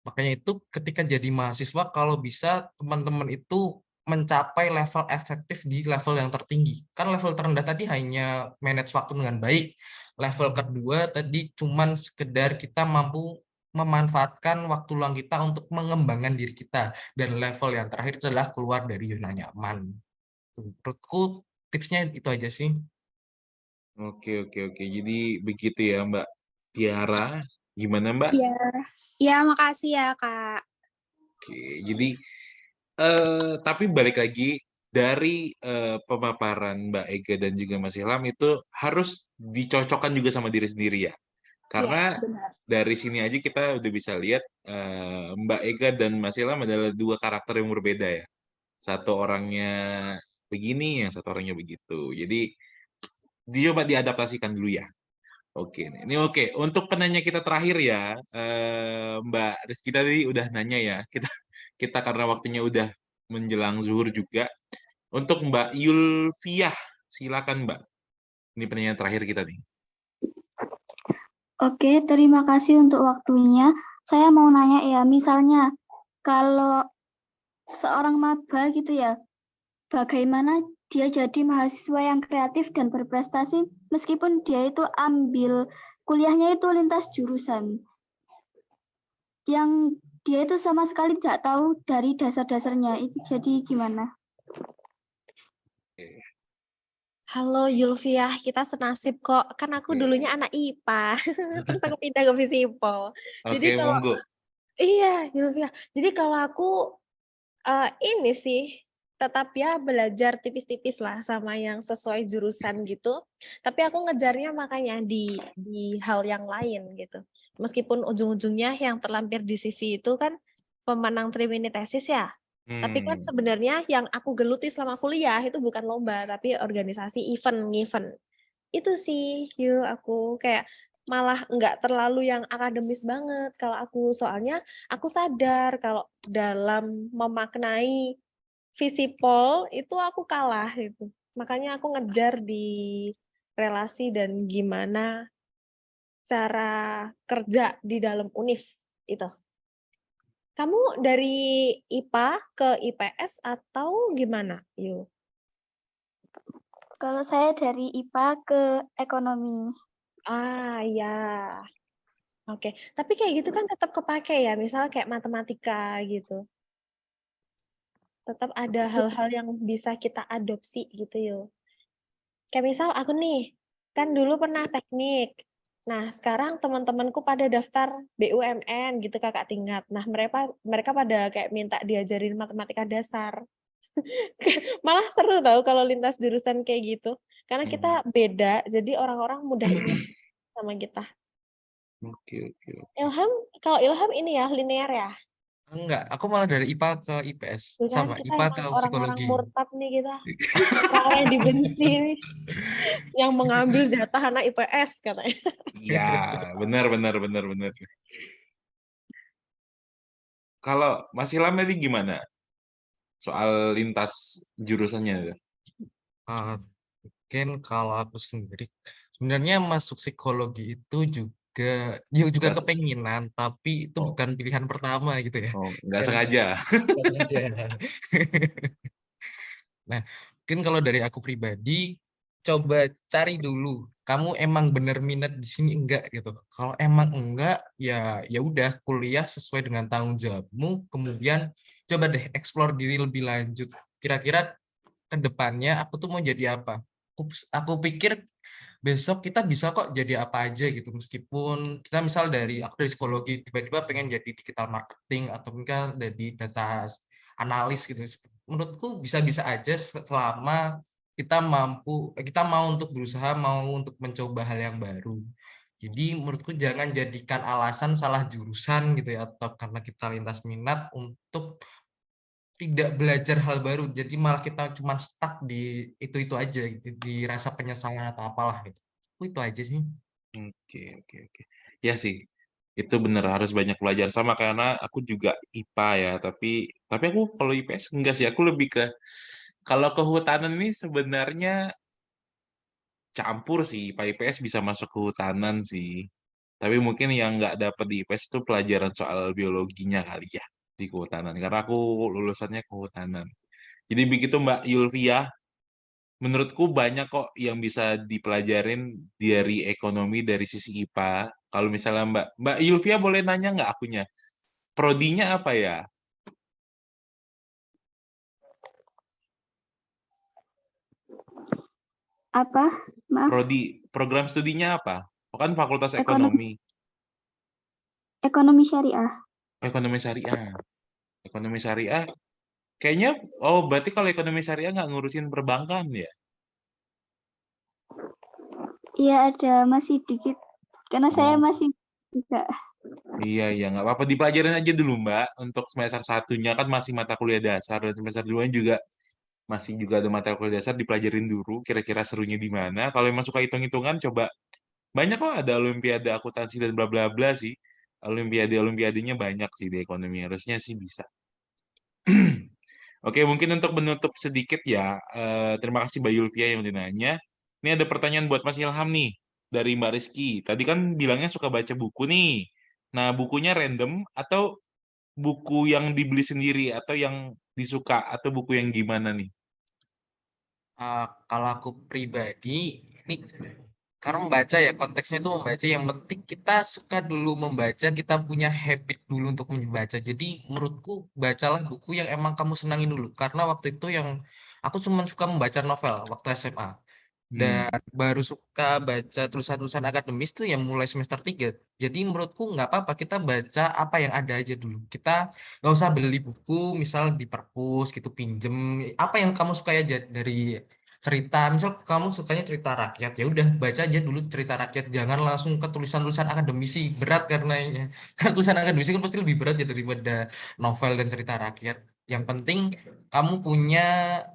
makanya itu ketika jadi mahasiswa kalau bisa teman-teman itu mencapai level efektif di level yang tertinggi. Kan level terendah tadi hanya manage waktu dengan baik. Level kedua tadi cuman sekedar kita mampu memanfaatkan waktu luang kita untuk mengembangkan diri kita. Dan level yang terakhir adalah keluar dari zona nyaman. Menurutku tipsnya itu aja sih. Oke. Jadi begitu ya Mbak Tiara. Gimana Mbak? Iya, makasih ya Kak. Oke, jadi tapi balik lagi dari pemaparan Mbak Ega dan juga Mas Ilham itu harus dicocokkan juga sama diri sendiri ya. Karena dari sini aja kita udah bisa lihat Mbak Ega dan Mas Ilham adalah 2 karakter yang berbeda ya. Satu orangnya begini, yang satu orangnya begitu. Jadi coba diadaptasikan dulu ya. Oke, ini oke. Untuk penanya kita terakhir ya, Mbak Rizky tadi udah nanya ya. Kita karena waktunya udah menjelang zuhur juga. Untuk Mbak Yulfiah, silakan Mbak. Ini pertanyaan terakhir kita nih. Oke, terima kasih untuk waktunya. Saya mau nanya ya, misalnya kalau seorang maba gitu ya, bagaimana dia jadi mahasiswa yang kreatif dan berprestasi meskipun dia itu ambil kuliahnya itu lintas jurusan. Yang dia itu sama sekali tidak tahu dari dasar-dasarnya. Itu jadi gimana? Halo Yulfiah, kita senasib kok. Kan aku dulunya anak IPA, terus aku pindah ke Visipol. Jadi Oke, kalau monggo. iya Yulfiah, jadi kalau aku ini sih tetap ya belajar tipis-tipis lah sama yang sesuai jurusan gitu. Tapi aku ngejarnya makanya di hal yang lain gitu. Meskipun ujung-ujungnya yang terlampir di CV itu kan pemenang trimini tesis ya. Tapi kan sebenarnya yang aku geluti selama kuliah itu bukan lomba, tapi organisasi event. Itu sih, yuk aku kayak malah nggak terlalu yang akademis banget kalau aku. Soalnya aku sadar kalau dalam memaknai Visipol itu aku kalah gitu. Makanya aku ngejar di relasi dan gimana cara kerja di dalam univ itu. Kamu dari IPA ke IPS atau gimana? Yuk. Kalau saya dari IPA ke ekonomi. Ah, ya. Oke. Tapi kayak gitu kan tetap kepake ya, misalnya kayak matematika gitu. Tetap ada hal-hal yang bisa kita adopsi gitu yuk. Kayak misal aku nih, kan dulu pernah teknik. Nah, sekarang teman-temanku pada daftar BUMN gitu kakak tingkat. Nah, mereka pada kayak minta diajarin matematika dasar. Malah seru tau kalau lintas jurusan kayak gitu. Karena kita beda, jadi orang-orang mudah ingat sama kita. Oke. Ilham, kalau Ilham ini ya linear ya. Enggak, aku malah dari IPA ke IPS. Tuh kan Sama, kita IPA ke emang orang-orang psikologi. murtad nih kita. Orang-orang yang dibenci nih. Yang mengambil jatah anak IPS katanya. Iya, benar. Kalau Mas Ilham tadi gimana? Soal lintas jurusannya. Mungkin kalau aku sendiri, sebenarnya masuk psikologi itu juga kepenginan, tapi itu bukan pilihan pertama gitu ya. Oh, nggak sengaja. Nggak sengaja. Nah, mungkin kalau dari aku pribadi, coba cari dulu, kamu emang bener minat di sini enggak gitu. Kalau emang enggak, ya udah kuliah sesuai dengan tanggung jawabmu, kemudian coba deh explore diri lebih lanjut. Kira-kira ke depannya aku tuh mau jadi apa? Aku pikir besok kita bisa kok jadi apa aja gitu, meskipun kita misal aku dari psikologi tiba-tiba pengen jadi digital marketing atau mungkin jadi data analis gitu. Menurutku bisa-bisa aja selama kita mau untuk berusaha, mau untuk mencoba hal yang baru. Jadi menurutku jangan jadikan alasan salah jurusan gitu ya, atau karena kita lintas minat untuk tidak belajar hal baru, jadi malah kita cuma stuck di itu aja gitu, di rasa penyesalan atau apalah gitu. Itu aja sih. Oke. Ya sih, itu bener harus banyak belajar sama karena aku juga IPA ya, tapi aku kalau IPS enggak sih, aku lebih ke kalau kehutanan ini sebenarnya campur sih, IPA IPS bisa masuk kehutanan sih. Tapi mungkin yang nggak dapat di IPS itu pelajaran soal biologinya kali ya di kehutanan, karena aku lulusannya kehutanan. Jadi begitu Mbak Yulvia, menurutku banyak kok yang bisa dipelajarin dari ekonomi dari sisi IPA. Kalau misalnya Mbak Yulvia boleh nanya nggak akunya, prodinya apa ya? Apa? Maaf. Program studinya apa? Kan Fakultas Ekonomi. Ekonomi syariah. Ekonomi syariah. Ekonomi syariah. Kayaknya, berarti kalau ekonomi syariah nggak ngurusin perbankan ya? Iya ada, masih dikit. Karena saya masih juga. Iya, nggak apa-apa. Dipelajarin aja dulu, Mbak. Untuk semester 1-nya kan masih mata kuliah dasar, dan semester 2-nya juga masih ada mata kuliah dasar, dipelajarin dulu kira-kira serunya di mana. Kalau yang suka hitung-hitungan, coba. Banyak kok ada olimpiade akuntansi dan bla bla bla sih. Olimpiadenya banyak sih di ekonomi. Harusnya sih bisa. Oke, mungkin untuk menutup sedikit ya, terima kasih Mbak Yulvia yang udah nanya. Ini ada pertanyaan buat Mas Ilham nih, dari Mbak Rizky. Tadi kan bilangnya suka baca buku nih. Nah, bukunya random atau buku yang dibeli sendiri, atau yang disuka, atau buku yang gimana nih? Kalau aku pribadi, ini Karena membaca ya konteksnya itu membaca, yang penting kita suka dulu membaca, kita punya habit dulu untuk membaca. Jadi menurutku bacalah buku yang emang kamu senangin dulu. Karena waktu itu yang aku cuma suka membaca novel waktu SMA. Dan baru suka baca tulisan-tulisan akademis tuh yang mulai semester 3. Jadi menurutku nggak apa-apa kita baca apa yang ada aja dulu. Kita nggak usah beli buku, misal di perpus gitu, pinjem. Apa yang kamu suka aja dari cerita. Misal kamu sukanya cerita rakyat, ya udah baca aja dulu cerita rakyat. Jangan langsung ke tulisan-tulisan akademisi. Berat karenanya. Karena tulisan akademisi kan pasti lebih berat ya daripada novel dan cerita rakyat. Yang penting kamu punya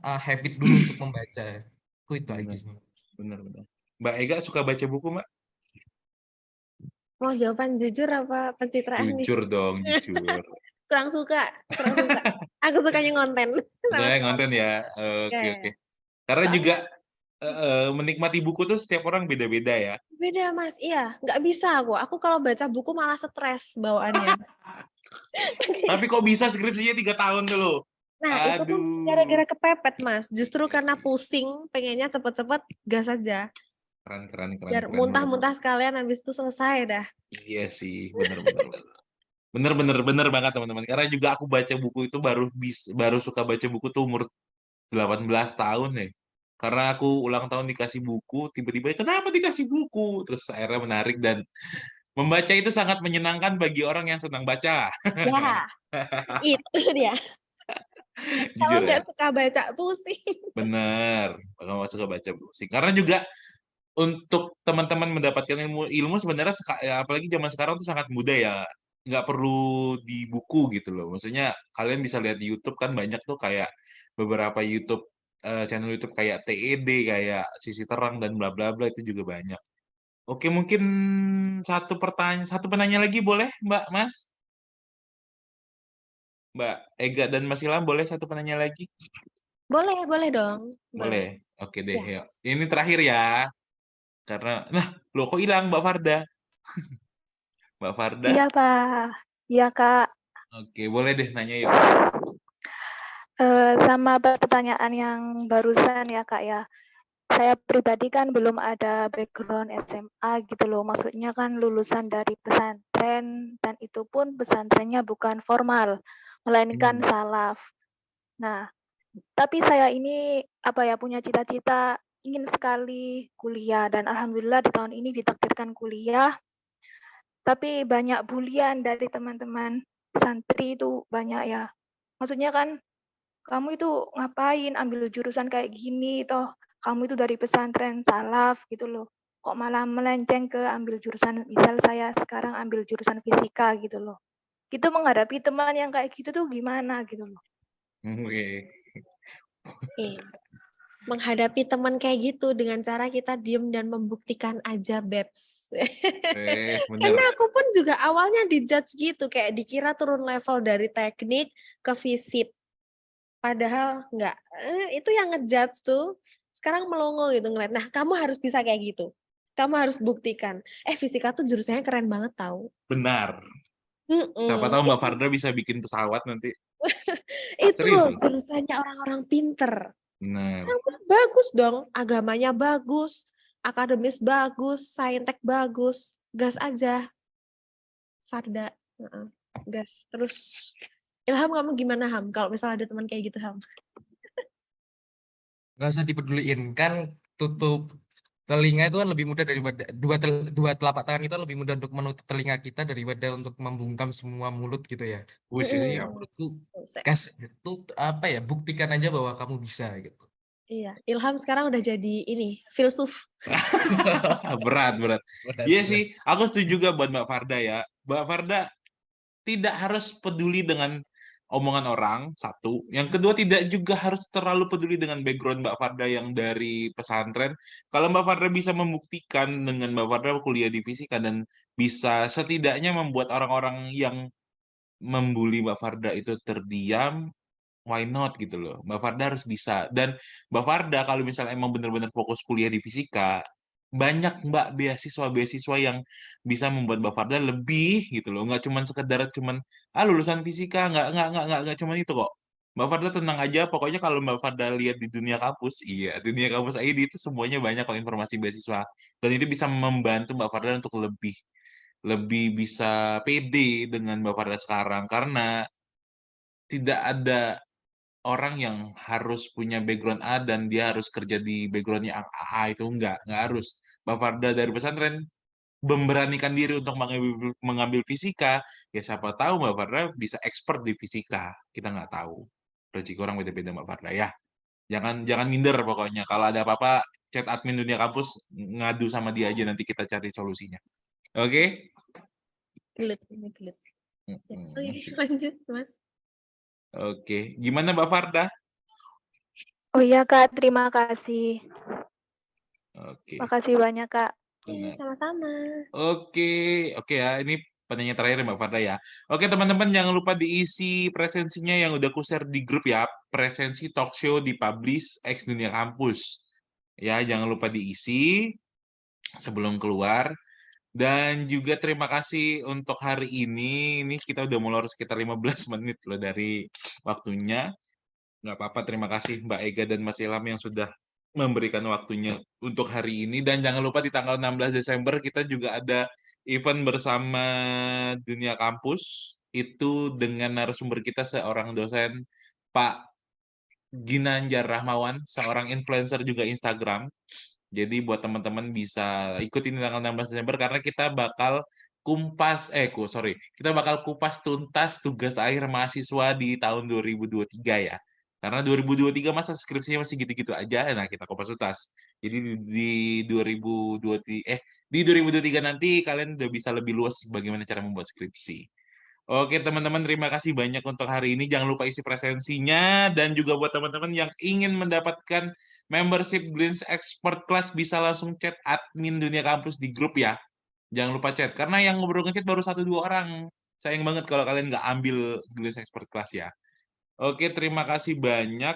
habit dulu untuk membaca. Itu aja sih. Bener. Mbak Ega suka baca buku, Mbak? Mau jawaban jujur apa pencitraan nih? Jujur dong, jujur. Kurang suka. Aku sukanya ngonten. Saya ngonten ya. Oke. Karena Soalnya- juga menikmati buku tuh setiap orang beda-beda ya. Beda Mas, iya. Nggak bisa aku. Aku kalau baca buku malah stres bawaannya. Tapi kok bisa skripsinya 3 tahun tuh loh? Nah, itu tuh gara-gara kepepet, Mas. Justru karena pusing, pengennya cepet-cepet gas aja. Keren. Biar muntah-muntah sekalian, habis itu selesai dah. Iya sih, bener banget teman-teman. Karena juga aku baca buku itu baru suka baca buku tuh umur 18 tahun ya. Karena aku ulang tahun dikasih buku, tiba-tiba kenapa dikasih buku? Terus akhirnya menarik dan membaca itu sangat menyenangkan bagi orang yang senang baca. Ya, itu dia. Kalau Jujur ya. nggak suka baca, pusing. Bener, kalau nggak suka baca pusing. Karena juga untuk teman-teman mendapatkan ilmu sebenarnya ya, apalagi zaman sekarang tuh sangat mudah ya. Nggak perlu di buku gitu loh. Maksudnya kalian bisa lihat di YouTube kan banyak tuh kayak beberapa channel YouTube kayak TED, kayak Sisi Terang dan bla bla bla itu juga banyak. Oke, mungkin satu penanya lagi boleh, Mbak, Mas? Mbak Ega dan Mas Ilham boleh satu penanya lagi? Boleh dong. Boleh. Oke deh, Ya. yuk. Ini terakhir ya. Karena, loh kok hilang Mbak Farda? Mbak Farda? Iya, Pak. Iya, Kak. Oke, boleh deh nanya yuk. Sama pertanyaan yang barusan ya, Kak ya. Saya pribadi kan belum ada background SMA gitu loh. Maksudnya kan lulusan dari pesantren dan itu pun pesantrennya bukan formal, melainkan salaf. Nah, tapi saya ini punya cita-cita ingin sekali kuliah dan alhamdulillah di tahun ini ditakdirkan kuliah. Tapi banyak bulian dari teman-teman santri itu banyak ya. Maksudnya kan kamu itu ngapain ambil jurusan kayak gini toh? Kamu itu dari pesantren salaf gitu loh. Kok malah melenceng ke ambil jurusan, misal saya sekarang ambil jurusan fisika gitu loh. Itu menghadapi teman yang kayak gitu tuh gimana gitu loh. Oke. Menghadapi teman kayak gitu dengan cara kita diem dan membuktikan aja, Babs. Karena aku pun juga awalnya dijudge gitu, kayak dikira turun level dari teknik ke fisip. Padahal enggak. Itu yang ngejudge tuh. Sekarang melongo gitu ngeliat. Nah, kamu harus bisa kayak gitu. Kamu harus buktikan. Fisika tuh jurusannya keren banget tahu. Benar. Siapa tahu Mbak Farda bisa bikin pesawat nanti. Itu loh jurusannya orang-orang pinter. Benar. Bagus dong. Agamanya bagus. Akademis bagus. Saintek bagus. Gas aja. Farda. Gas. Terus Ilham, kamu gimana, Ham? Kalau misalnya ada teman kayak gitu, Ham? Nggak usah dipeduliin, kan tutup telinga itu kan lebih mudah daripada dua telapak tangan kita lebih mudah untuk menutup telinga kita daripada untuk membungkam semua mulut gitu ya. Siap. Menurutku itu buktikan aja bahwa kamu bisa gitu. Iya, Ilham sekarang udah jadi filsuf. berat. Iya sih, aku setuju juga buat Mbak Farda ya. Mbak Farda tidak harus peduli dengan omongan orang, satu. Yang kedua, tidak juga harus terlalu peduli dengan background Mbak Farda yang dari pesantren. Kalau Mbak Farda bisa membuktikan dengan Mbak Farda kuliah di fisika dan bisa setidaknya membuat orang-orang yang membuli Mbak Farda itu terdiam, why not gitu loh. Mbak Farda harus bisa. Dan Mbak Farda kalau misalnya emang benar-benar fokus kuliah di fisika, banyak Mbak beasiswa yang bisa membuat Mbak Farda lebih gitu loh. Nggak cuma sekedar lulusan fisika, nggak cuma itu kok. Mbak Farda tenang aja, pokoknya kalau Mbak Farda lihat di dunia kampus, iya, dunia kampus ID itu semuanya banyak kok informasi beasiswa. Dan itu bisa membantu Mbak Farda untuk lebih lebih bisa pede dengan Mbak Farda sekarang. Karena tidak ada orang yang harus punya background A dan dia harus kerja di background-nya A itu nggak harus. Mbak Farda dari pesantren memberanikan diri untuk mengambil fisika, ya siapa tahu Mbak Farda bisa expert di fisika. Kita nggak tahu. Rezeki orang beda-beda Mbak Farda ya. Jangan jangan minder pokoknya. Kalau ada apa-apa, chat admin dunia kampus, ngadu sama dia aja nanti kita cari solusinya. Oke? Gelut, ini gelut. Ya, oke, Sip. lanjut, Mas. Oke, gimana Mbak Farda? Oh iya Kak, terima kasih. Oke. Makasih banyak Kak. Iya, Benar. sama-sama. Oke ya. Ini pertanyaan terakhir Mbak Farda ya. Oke teman-teman, jangan lupa diisi presensinya yang udah ku-share di grup ya. Presensi talk show di Publish X Dunia Kampus. Ya, jangan lupa diisi sebelum keluar. Dan juga terima kasih untuk hari ini. Ini kita udah molor sekitar 15 menit loh dari waktunya. Nggak apa-apa, terima kasih Mbak Ega dan Mas Ilham yang sudah memberikan waktunya untuk hari ini. Dan jangan lupa di tanggal 16 Desember kita juga ada event bersama Dunia Kampus. Itu dengan narasumber kita seorang dosen, Pak Ginanjar Rahmawan, seorang influencer juga Instagram. Jadi buat teman-teman bisa ikutin tanggal 16 Desember karena kita bakal kita bakal kupas tuntas tugas akhir mahasiswa di tahun 2023 ya. Karena 2023 masa skripsinya masih gitu-gitu aja, nah kita kupas tuntas. Jadi di 2023 nanti kalian udah bisa lebih luas bagaimana cara membuat skripsi. Oke teman-teman, terima kasih banyak untuk hari ini. Jangan lupa isi presensinya, dan juga buat teman-teman yang ingin mendapatkan membership Glints Expert Class bisa langsung chat admin Dunia Kampus di grup ya. Jangan lupa chat, karena yang ngobrol ngechat baru 1-2 orang. Sayang banget kalau kalian nggak ambil Glints Expert Class ya. Oke, terima kasih banyak.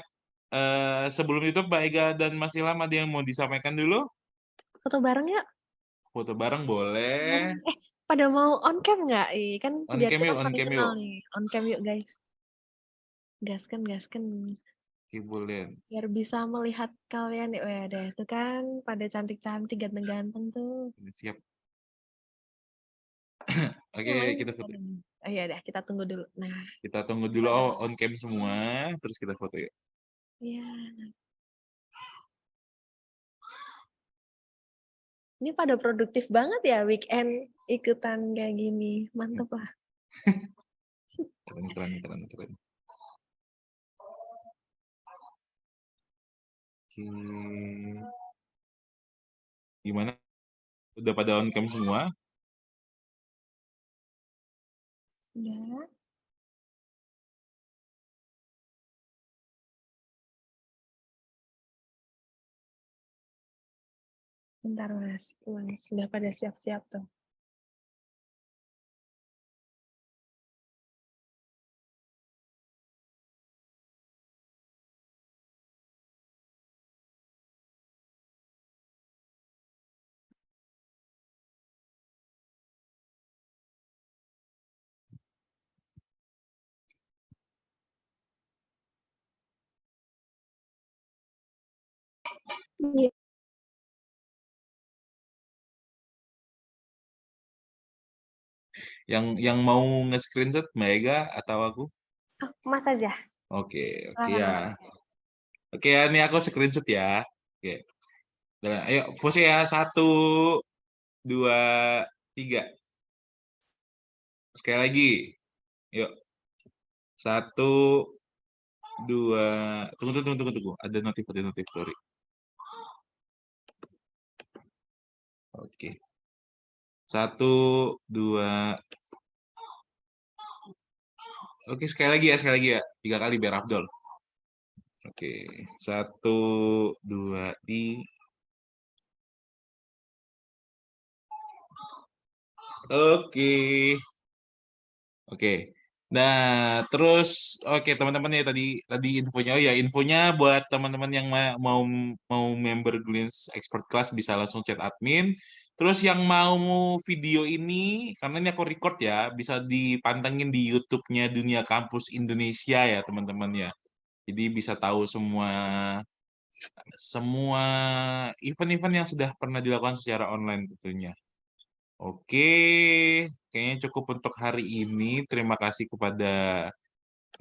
Sebelum itu Mbak Ega dan Mas Ilham ada yang mau disampaikan dulu? Foto bareng yuk. Foto bareng boleh. Pada mau on cam nggak? Kan On biar cam kita yuk, on saling cam kenal yuk. nih. On cam yuk guys. Gaskan. Oke, boleh. Biar bisa melihat kalian nih. Wah, deh tuh kan pada cantik-cantik, ganteng-ganteng tuh. Siap. Oke, kita foto. Iya deh, kita tunggu dulu. Nah, Kita tunggu dulu on cam semua, terus kita foto yuk. iya. Ini pada produktif banget ya weekend ikutan kayak gini. Mantap lah. Keren. Oke. Gimana? Udah pada on cam semua? Sudah. Bentar Mas, sudah pada siap-siap tuh. Iya. Yang mau nge-screenshot Mbak Ega atau aku? Mas aja. Oke ya. Oke ya, ini aku screenshot ya. Oke. Ayo pose ya, 1, 2, 3. Sekali lagi. Yuk. 1, 2. Tunggu. Ada notif, sorry. Oke. 1, 2. Oke, sekali lagi ya. 3 kali biar Abdul. Oke, 1, 2, 3. Oke. Nah, terus teman-teman ya tadi infonya. Oh ya, infonya buat teman-teman yang mau member Glints Expert Class bisa langsung chat admin. Terus yang mau video ini, karena ini aku record ya, bisa dipantengin di YouTube-nya Dunia Kampus Indonesia ya, teman-teman ya. Jadi bisa tahu semua event-event yang sudah pernah dilakukan secara online tentunya. Oke, kayaknya cukup untuk hari ini. Terima kasih kepada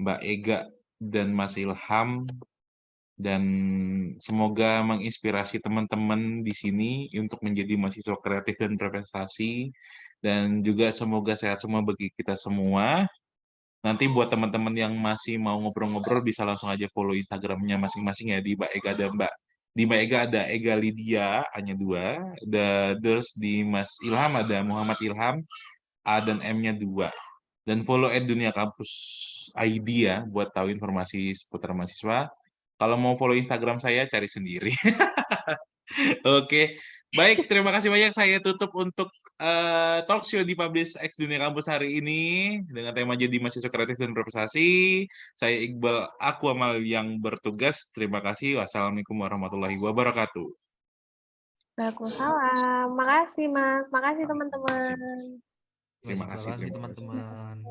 Mbak Ega dan Mas Ilham, dan semoga menginspirasi teman-teman di sini untuk menjadi mahasiswa kreatif dan berprestasi, dan juga semoga sehat semua bagi kita semua. Nanti buat teman-teman yang masih mau ngobrol-ngobrol bisa langsung aja follow Instagramnya masing-masing ya, di Mbak Ega ada Ega Lydia, hanya 2, terus di Mas Ilham ada Muhammad Ilham, A dan M-nya 2. Dan follow @Dunia Kampus ID ya, buat tahu informasi seputar mahasiswa. Kalau mau follow Instagram saya, cari sendiri. Oke, baik, terima kasih banyak. Saya tutup untuk talk show di Publish X Dunia Kampus hari ini dengan tema jadi mahasiswa kreatif dan berprestasi. Saya Iqbal Akwamal yang bertugas. Terima kasih. Wassalamualaikum warahmatullahi wabarakatuh. Waalaikumsalam. Makasih Mas, makasih teman-teman. Terima kasih. teman-teman.